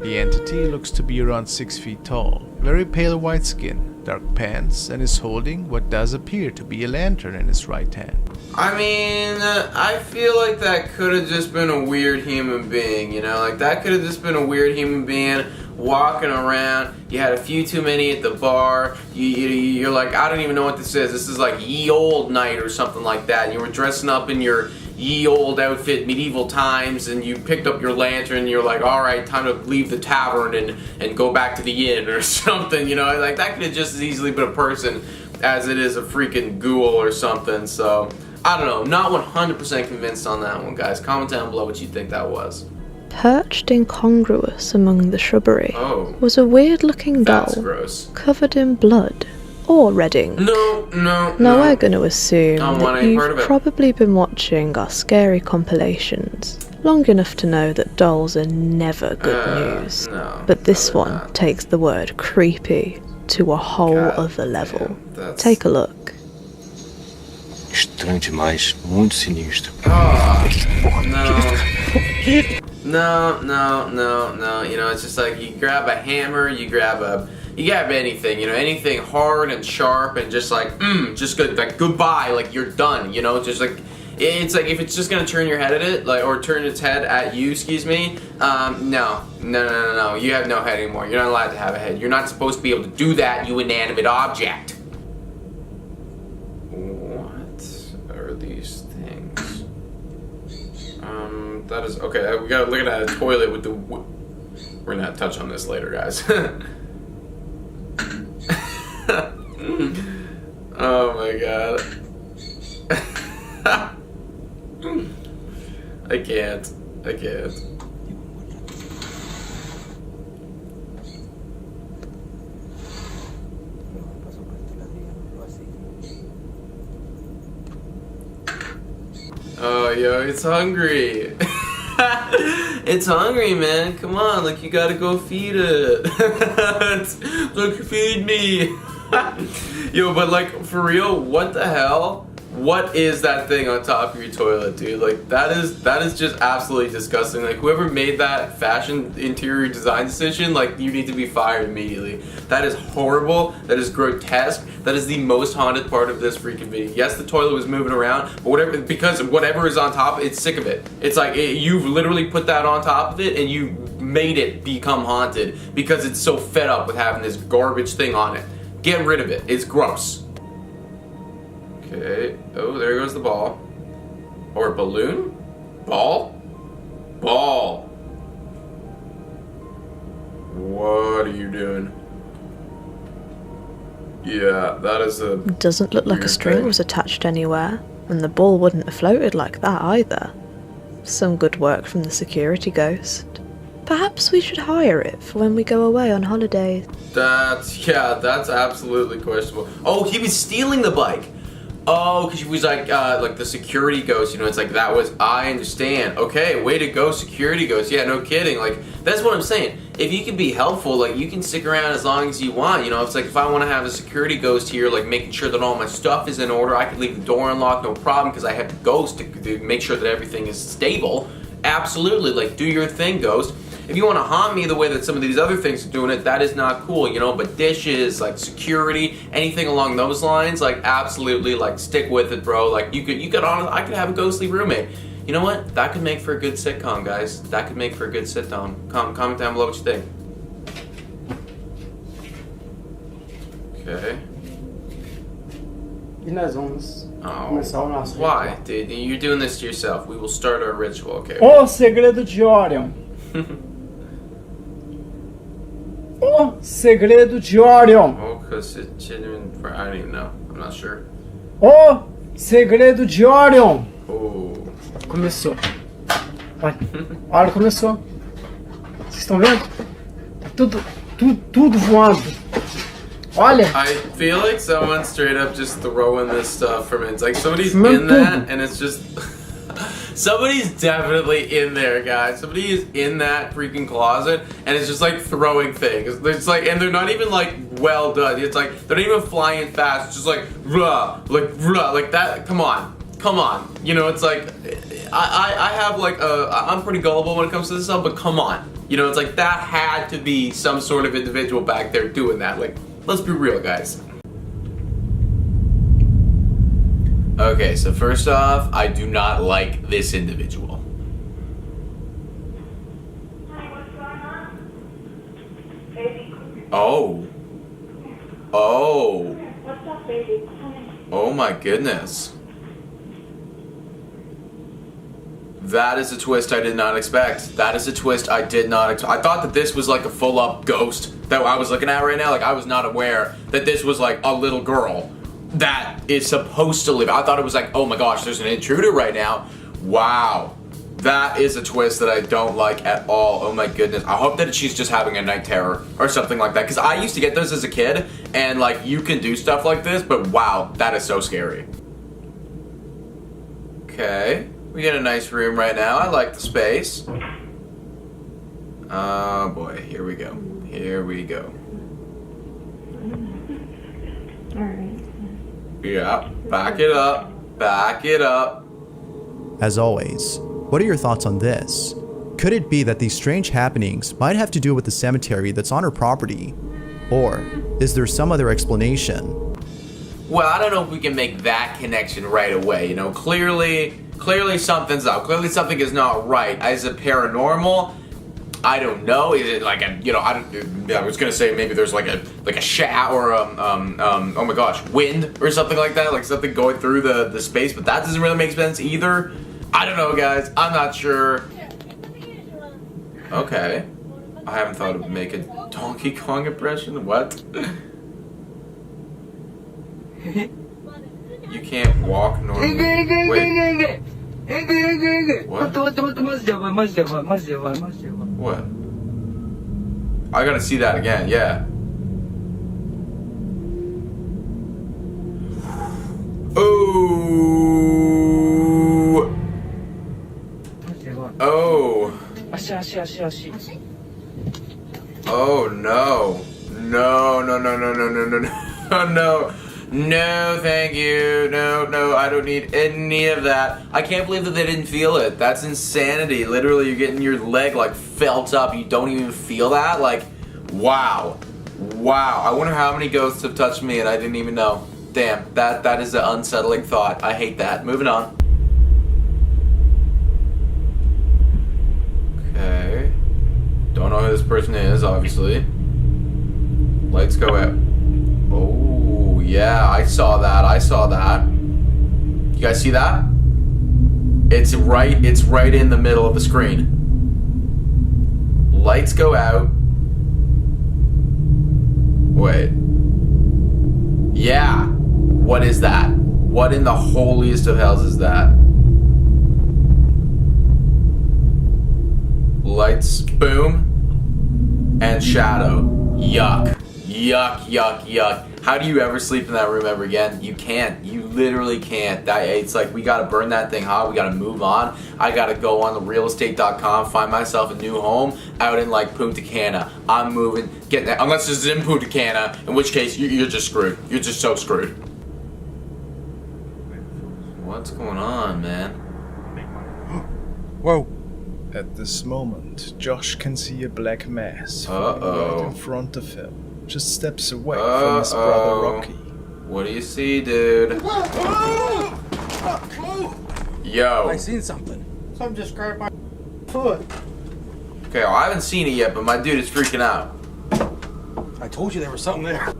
The entity looks to be around 6 feet tall. Very pale white skin, dark pants and is holding what does appear to be a lantern in his right hand.
I mean, I feel like that could have just been a weird human being, you know? Like, that could have just been a weird human being walking around. You had a few too many at the bar. You're like, I don't even know what this is. This is like ye old night or something like that. And you were dressing up in your ye old outfit, medieval times, and you picked up your lantern and you're like, all right, time to leave the tavern and go back to the inn or something, you know? Like, that could have just as easily been a person as it is a freaking ghoul or something, so... I don't know, not 100% convinced on that one, guys. Comment down below what you think that was.
Perched incongruous among the shrubbery was a weird-looking doll covered in blood or red ink.
No.
Now we're going to assume
I don't want
that
any part of
you've
it.
probably been watching our scary compilations long enough to know that dolls are never good news. But this one takes the word creepy to a whole other level. Take a look.
Estranho demais, muito sinistro.
No. You know, it's just like you grab a hammer, you grab anything, you know, anything hard and sharp and just like, just good, like goodbye, like you're done, you know, just like, it's like if it's just gonna turn your head at it, like, or turn its head at you, excuse me, no, you have no head anymore. You're not allowed to have a head. You're not supposed to be able to do that, you inanimate object. These things. That is okay. We gotta look at a toilet with the. We're gonna touch on this later, guys. Oh my god. I can't. Oh, yo, it's hungry. It's hungry, man. Come on, like, you gotta go feed it. Look, feed me. Yo, but like, for real, what the hell? What is that thing on top of your toilet, dude? Like, that is just absolutely disgusting. Like, whoever made that fashion interior design decision, like, you need to be fired immediately. That is horrible. That is grotesque. That is the most haunted part of this freaking video. Yes, the toilet was moving around, but because whatever is on top, it's sick of it. It's like, you've literally put that on top of it and you made it become haunted because it's so fed up with having this garbage thing on it. Get rid of it. It's gross. Okay. Oh, there goes the ball. Or balloon? Ball? Ball. What are you doing? Yeah, that is a...
Doesn't look like a string was attached anywhere, and the ball wouldn't have floated like that either. Some good work from the security ghost. Perhaps we should hire it for when we go away on holidays.
That's absolutely questionable. Oh, he was stealing the bike. Oh, because he was like the security ghost, you know, it's like that was, I understand. Okay, way to go, security ghost. Yeah, no kidding. Like, that's what I'm saying. If you can be helpful, like, you can stick around as long as you want, you know. It's like, if I want to have a security ghost here, like, making sure that all my stuff is in order, I could leave the door unlocked, no problem, because I have the ghost to make sure that everything is stable. Absolutely, like, do your thing, ghost. If you want to haunt me the way that some of these other things are doing it, that is not cool, you know, but dishes, like security, anything along those lines, like, absolutely, like, stick with it, bro. Like, I could have a ghostly roommate. You know what? That could make for a good sitcom, guys. That could make for a good sitcom. Comment down below what you think. Okay.
E nós vamos
Oh,
começar o nosso
why?
ritual.
Dude, you're doing this to yourself. We will start our ritual, okay?
O segredo de Orion. O segredo de Orion.
Oh, because it didn't, I don't even know. I'm not sure.
O segredo de Orion.
Oh.
Começou. Olha, olha, começou. Vocês estão vendo? Tá tudo voando. Olha.
I feel like someone's straight up just throwing this stuff from it. It's like somebody's in that and it's just... Somebody's definitely in there, guys. Somebody is in that freaking closet and it's just like throwing things. It's like, and they're not even like well done. It's like, they're not even flying fast. It's just like, like that. Come on. You know, it's like, I have like I'm pretty gullible when it comes to this stuff, but come on. You know, it's like that had to be some sort of individual back there doing that. Like, Let's be real, guys. Okay, so first off, I do not like this individual. Oh. Oh.
What's up, baby?
Oh my goodness. That is a twist I did not expect. That is a twist I did not expect. I thought that this was like a full-up ghost that I was looking at right now. Like, I was not aware that this was like a little girl that is supposed to live. I thought it was like, oh my gosh, there's an intruder right now. Wow. That is a twist that I don't like at all. Oh my goodness. I hope that she's just having a night terror or something like that. Because I used to get those as a kid. And like, you can do stuff like this. But wow, that is so scary. Okay. We get a nice room right now. I like the space. Oh boy. Here we go. Here we go.
Alright.
Yeah. Back it up. Back it up.
As always, what are your thoughts on this? Could it be that these strange happenings might have to do with the cemetery that's on her property? Or is there some other explanation?
Well, I don't know if we can make that connection right away. You know, clearly something's up. Clearly something is not right. Is it paranormal? I don't know. Is it like a, you know, I was gonna say maybe there's like a shower or oh my gosh, wind or something like that, like something going through the space, but that doesn't really make sense either. I don't know, guys. I'm not sure. Okay. I haven't thought of make a Donkey Kong impression. What? You can't walk normally. Wait. What? What? I gotta see that again, yeah. Oh. Oh. Oh no. No, no, no, no, no, no, no, no, no. No, thank you. No, no, I don't need any of that. I can't believe that they didn't feel it. That's insanity. Literally, you're getting your leg like felt up. You don't even feel that? Like, wow. Wow. I wonder how many ghosts have touched me and I didn't even know. Damn, that is an unsettling thought. I hate that. Moving on. Okay. Don't know who this person is, obviously. Lights go out. Oh, yeah, I saw that. I saw that. You guys see that? It's right in the middle of the screen. Lights go out. Wait. Yeah. What is that? What in the holiest of hells is that? Lights, boom, and shadow. Yuck. Yuck, yuck, yuck. How do you ever sleep in that room ever again? You can't. You literally can't. It's like, we gotta burn that thing hot. We gotta move on. I gotta go on the realestate.com, find myself a new home out in like Punta Cana. I'm moving, getting that. Unless this is in Punta Cana, in which case you're just screwed. You're just so screwed. What's going on, man?
Whoa. At this moment, Josh can see a black mass right in front of him. Just steps away from his brother Rocky.
What do you see, dude? Yo.
I seen something. Something just grabbed my foot.
Okay, well, I haven't seen it yet, but my dude is freaking out.
I told you there was something there.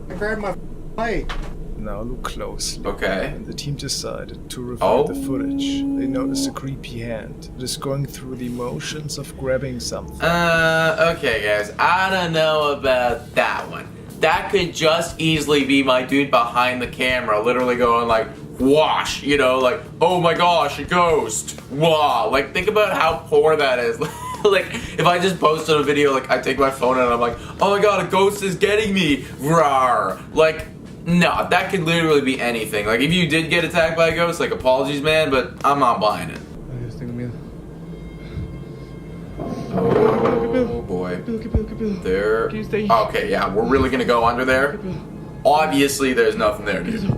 I grabbed my leg.
Now look closely.
Okay.
And the team decided to review the footage. They noticed a creepy hand that is going through the motions of grabbing something.
Okay guys, I don't know about that one. That could just easily be my dude behind the camera, literally going like, whoosh, you know, like, oh my gosh, a ghost, wow. Like, think about how poor that is. Like, if I just posted a video, like, I take my phone and I'm like, oh my god, a ghost is getting me, rawr. Like, no, that could literally be anything. Like, if you did get attacked by a ghost, like, apologies, man, but I'm not buying it. Oh, boy. There. Okay, yeah, we're really gonna go under there? Obviously, there's nothing there, dude.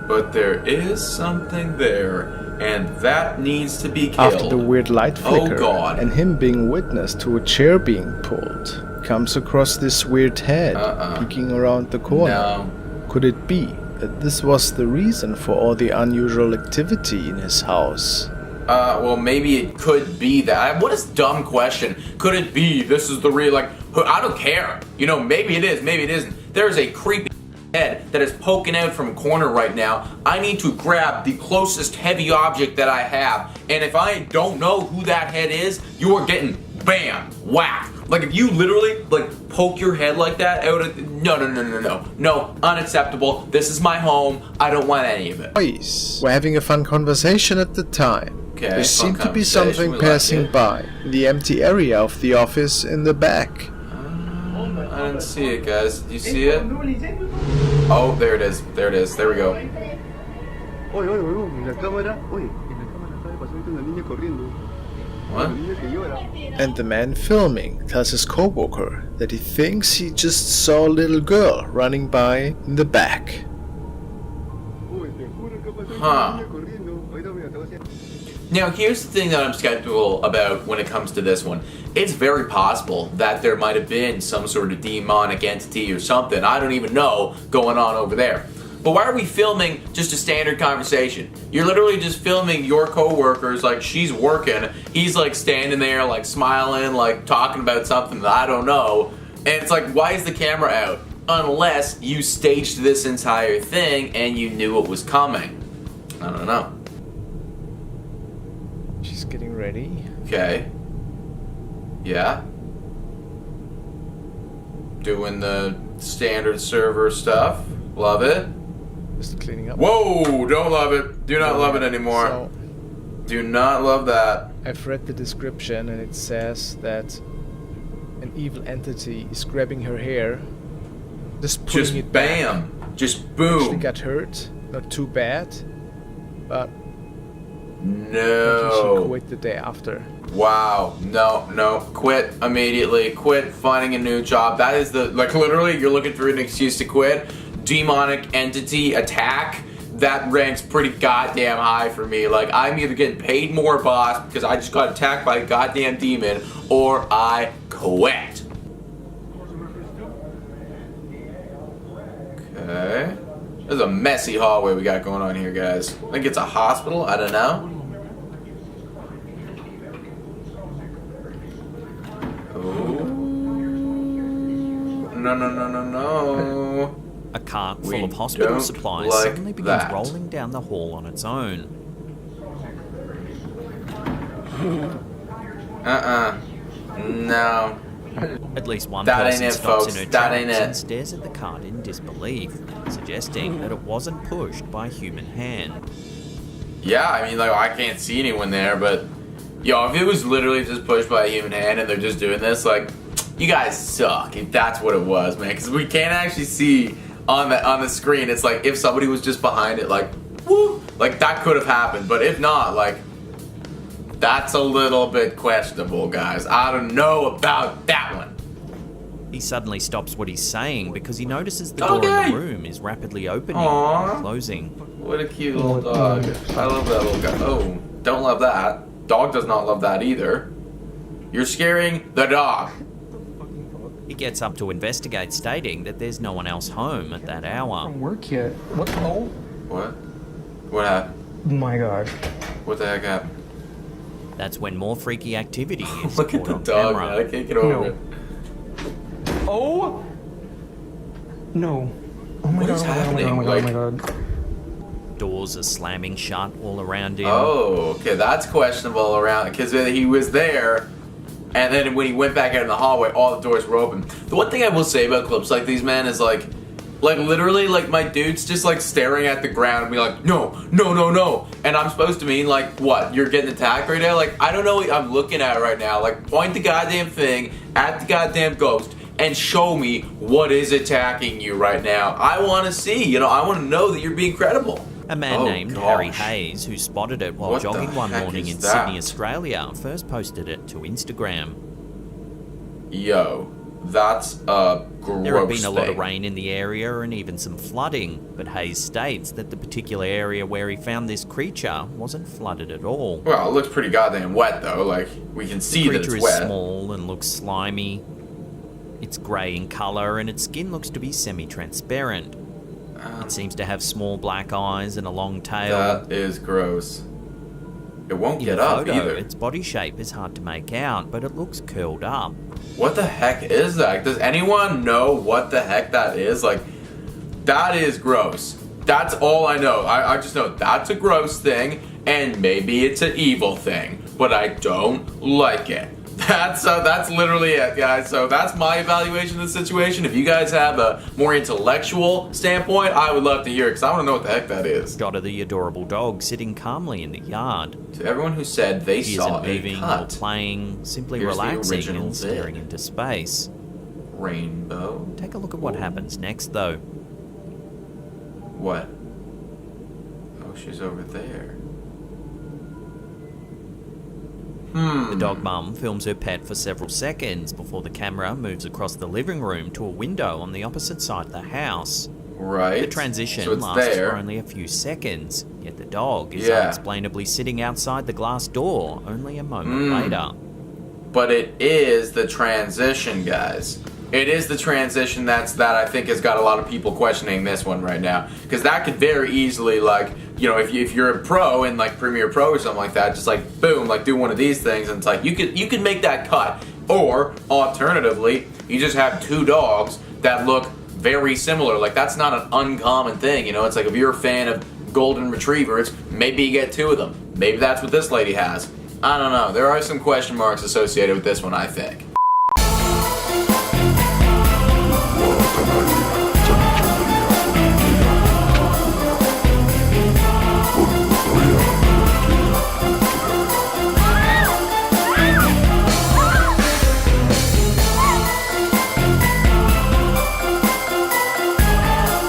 But there is something there, and that needs to be killed.
After the weird light flicker
God.
and him being witness to a chair being pulled, comes across this weird head peeking around the corner.
No.
Could it be that this was the reason for all the unusual activity in his house?
Well, maybe it could be that. What a dumb question. Could it be this is the real, like, I don't care. You know, maybe it is, maybe it isn't. There's a creepy head that is poking out from a corner right now. I need to grab the closest heavy object that I have, and if I don't know who that head is, you are getting bam, whack. Like, if you literally, like, poke your head like that out of, no, unacceptable. This is my home. I don't want any of it.
Boys were having a fun conversation at the time.
Okay,
there seemed to be something passing by in the empty area of the office in the back.
I didn't see it, guys. Did you see it? Oh, there it is. There it is. There we go. What?
And the man filming tells his co-worker that he thinks he just saw a little girl running by in the back.
Huh. Now, here's the thing that I'm skeptical about when it comes to this one. It's very possible that there might have been some sort of demonic entity or something, I don't even know, going on over there. But why are we filming just a standard conversation? You're literally just filming your co-workers, like she's working, he's like standing there like smiling, like talking about something that I don't know. And it's like, why is the camera out? Unless you staged this entire thing and you knew it was coming. I don't know.
She's getting ready.
Okay. Yeah. Doing the standard server stuff. Love it.
Just cleaning up.
Whoa! Don't love it. Do not love it anymore.
So,
do not love that.
I've read the description and it says that an evil entity is grabbing her hair, just pulling it
bam,
back.
Just boom.
She got hurt, not too bad, but
no.
She quit the day after.
Wow, no, quit immediately. Quit finding a new job. That is the, like, literally, you're looking for an excuse to quit. Demonic entity attack, that ranks pretty goddamn high for me. Like, I'm either getting paid more, boss, because I just got attacked by a goddamn demon, or I quit. Okay. This is a messy hallway we got going on here, guys. I think it's a hospital, I don't know. No.
A cart full of hospital supplies suddenly begins rolling down the hall on its own.
No.
At least one
that
person
ain't it,
stops
folks.
in her
That
tracks
ain't it.
and stares at the cart in disbelief, suggesting that it wasn't pushed by a human hand.
Yeah, I mean, like, I can't see anyone there, but yo, if it was literally just pushed by a human hand and they're just doing this, like, you guys suck if that's what it was, man. Because we can't actually see on the screen. It's like if somebody was just behind it, like, woo, like that could have happened. But if not, like, that's a little bit questionable, guys. I don't know about that one.
He suddenly stops what he's saying because he notices the door in the room is rapidly opening and closing.
What a cute little dog. I love that little guy. Oh, don't love that. Dog does not love that either. You're scaring the dog.
He gets up to investigate, stating that there's no one else home at that hour.
Work yet? What? Oh.
What? What happened?
Oh my god.
What the heck happened?
That's when more freaky activity is
Look at
caught
the
on
dog,
camera.
man. I can't get over it.
Oh! No. Oh my
What
god,
is
oh my god,
happening?
oh my god, oh my god.
Doors are slamming shut all around him.
Oh, okay, that's questionable around because he was there, and then when he went back out in the hallway, all the doors were open. The one thing I will say about clips like these, man, is like literally, like my dude's just like staring at the ground and be like, no, and I'm supposed to mean like, what? You're getting attacked right now? Like, I don't know what I'm looking at right now. Like, point the goddamn thing at the goddamn ghost and show me what is attacking you right now. I want to see, you know, I want to know that you're being credible.
A man named Harry Hayes, who spotted it while jogging one morning in Sydney, Australia, first posted it to Instagram.
Yo, that's a gross
There had been a lot of
thing.
rain in the area and even some flooding, but Hayes states that the particular area where he found this creature wasn't flooded at all.
Well, it looks pretty goddamn wet though. Like, we can see
The
that
creature
it's
is
wet.
small and looks slimy. It's grey in colour and its skin looks to be semi-transparent. It seems to have small black eyes and a long tail.
That is gross. It won't
In
get
the
up
photo,
either.
its body shape is hard to make out, but it looks curled up.
What the heck is that? Does anyone know what the heck that is? Like, that is gross. That's all I know. I just know that's a gross thing, and maybe it's an evil thing, but I don't like it. That's literally it, guys. So that's my evaluation of the situation. If you guys have a more intellectual standpoint, I would love to hear it, because I want to know what the heck that is.
Shot of the adorable dog sitting calmly in the yard.
To everyone who said they
He
saw
isn't moving
a
or
cut.
playing, simply
Here's the
relaxing
original
and staring
vid.
into space.
Rainbow.
Take a look at what happens next, though.
What? Oh, she's over there.
The dog mum films her pet for several seconds before the camera moves across the living room to a window on the opposite side of the house.
Right.
The transition
So it's
lasts
there.
for only a few seconds, yet the dog is
Yeah.
unexplainably sitting outside the glass door only a moment later.
But it is the transition, guys. It is the transition that I think has got a lot of people questioning this one right now, because that could very easily, like, you know, if you're a pro in like Premiere Pro or something like that, just like boom, like do one of these things, and it's like you could make that cut. Or alternatively, you just have two dogs that look very similar. Like, that's not an uncommon thing, you know. It's like if you're a fan of golden retrievers, maybe you get two of them. Maybe that's what this lady has. I don't know. There are some question marks associated with this one, I think.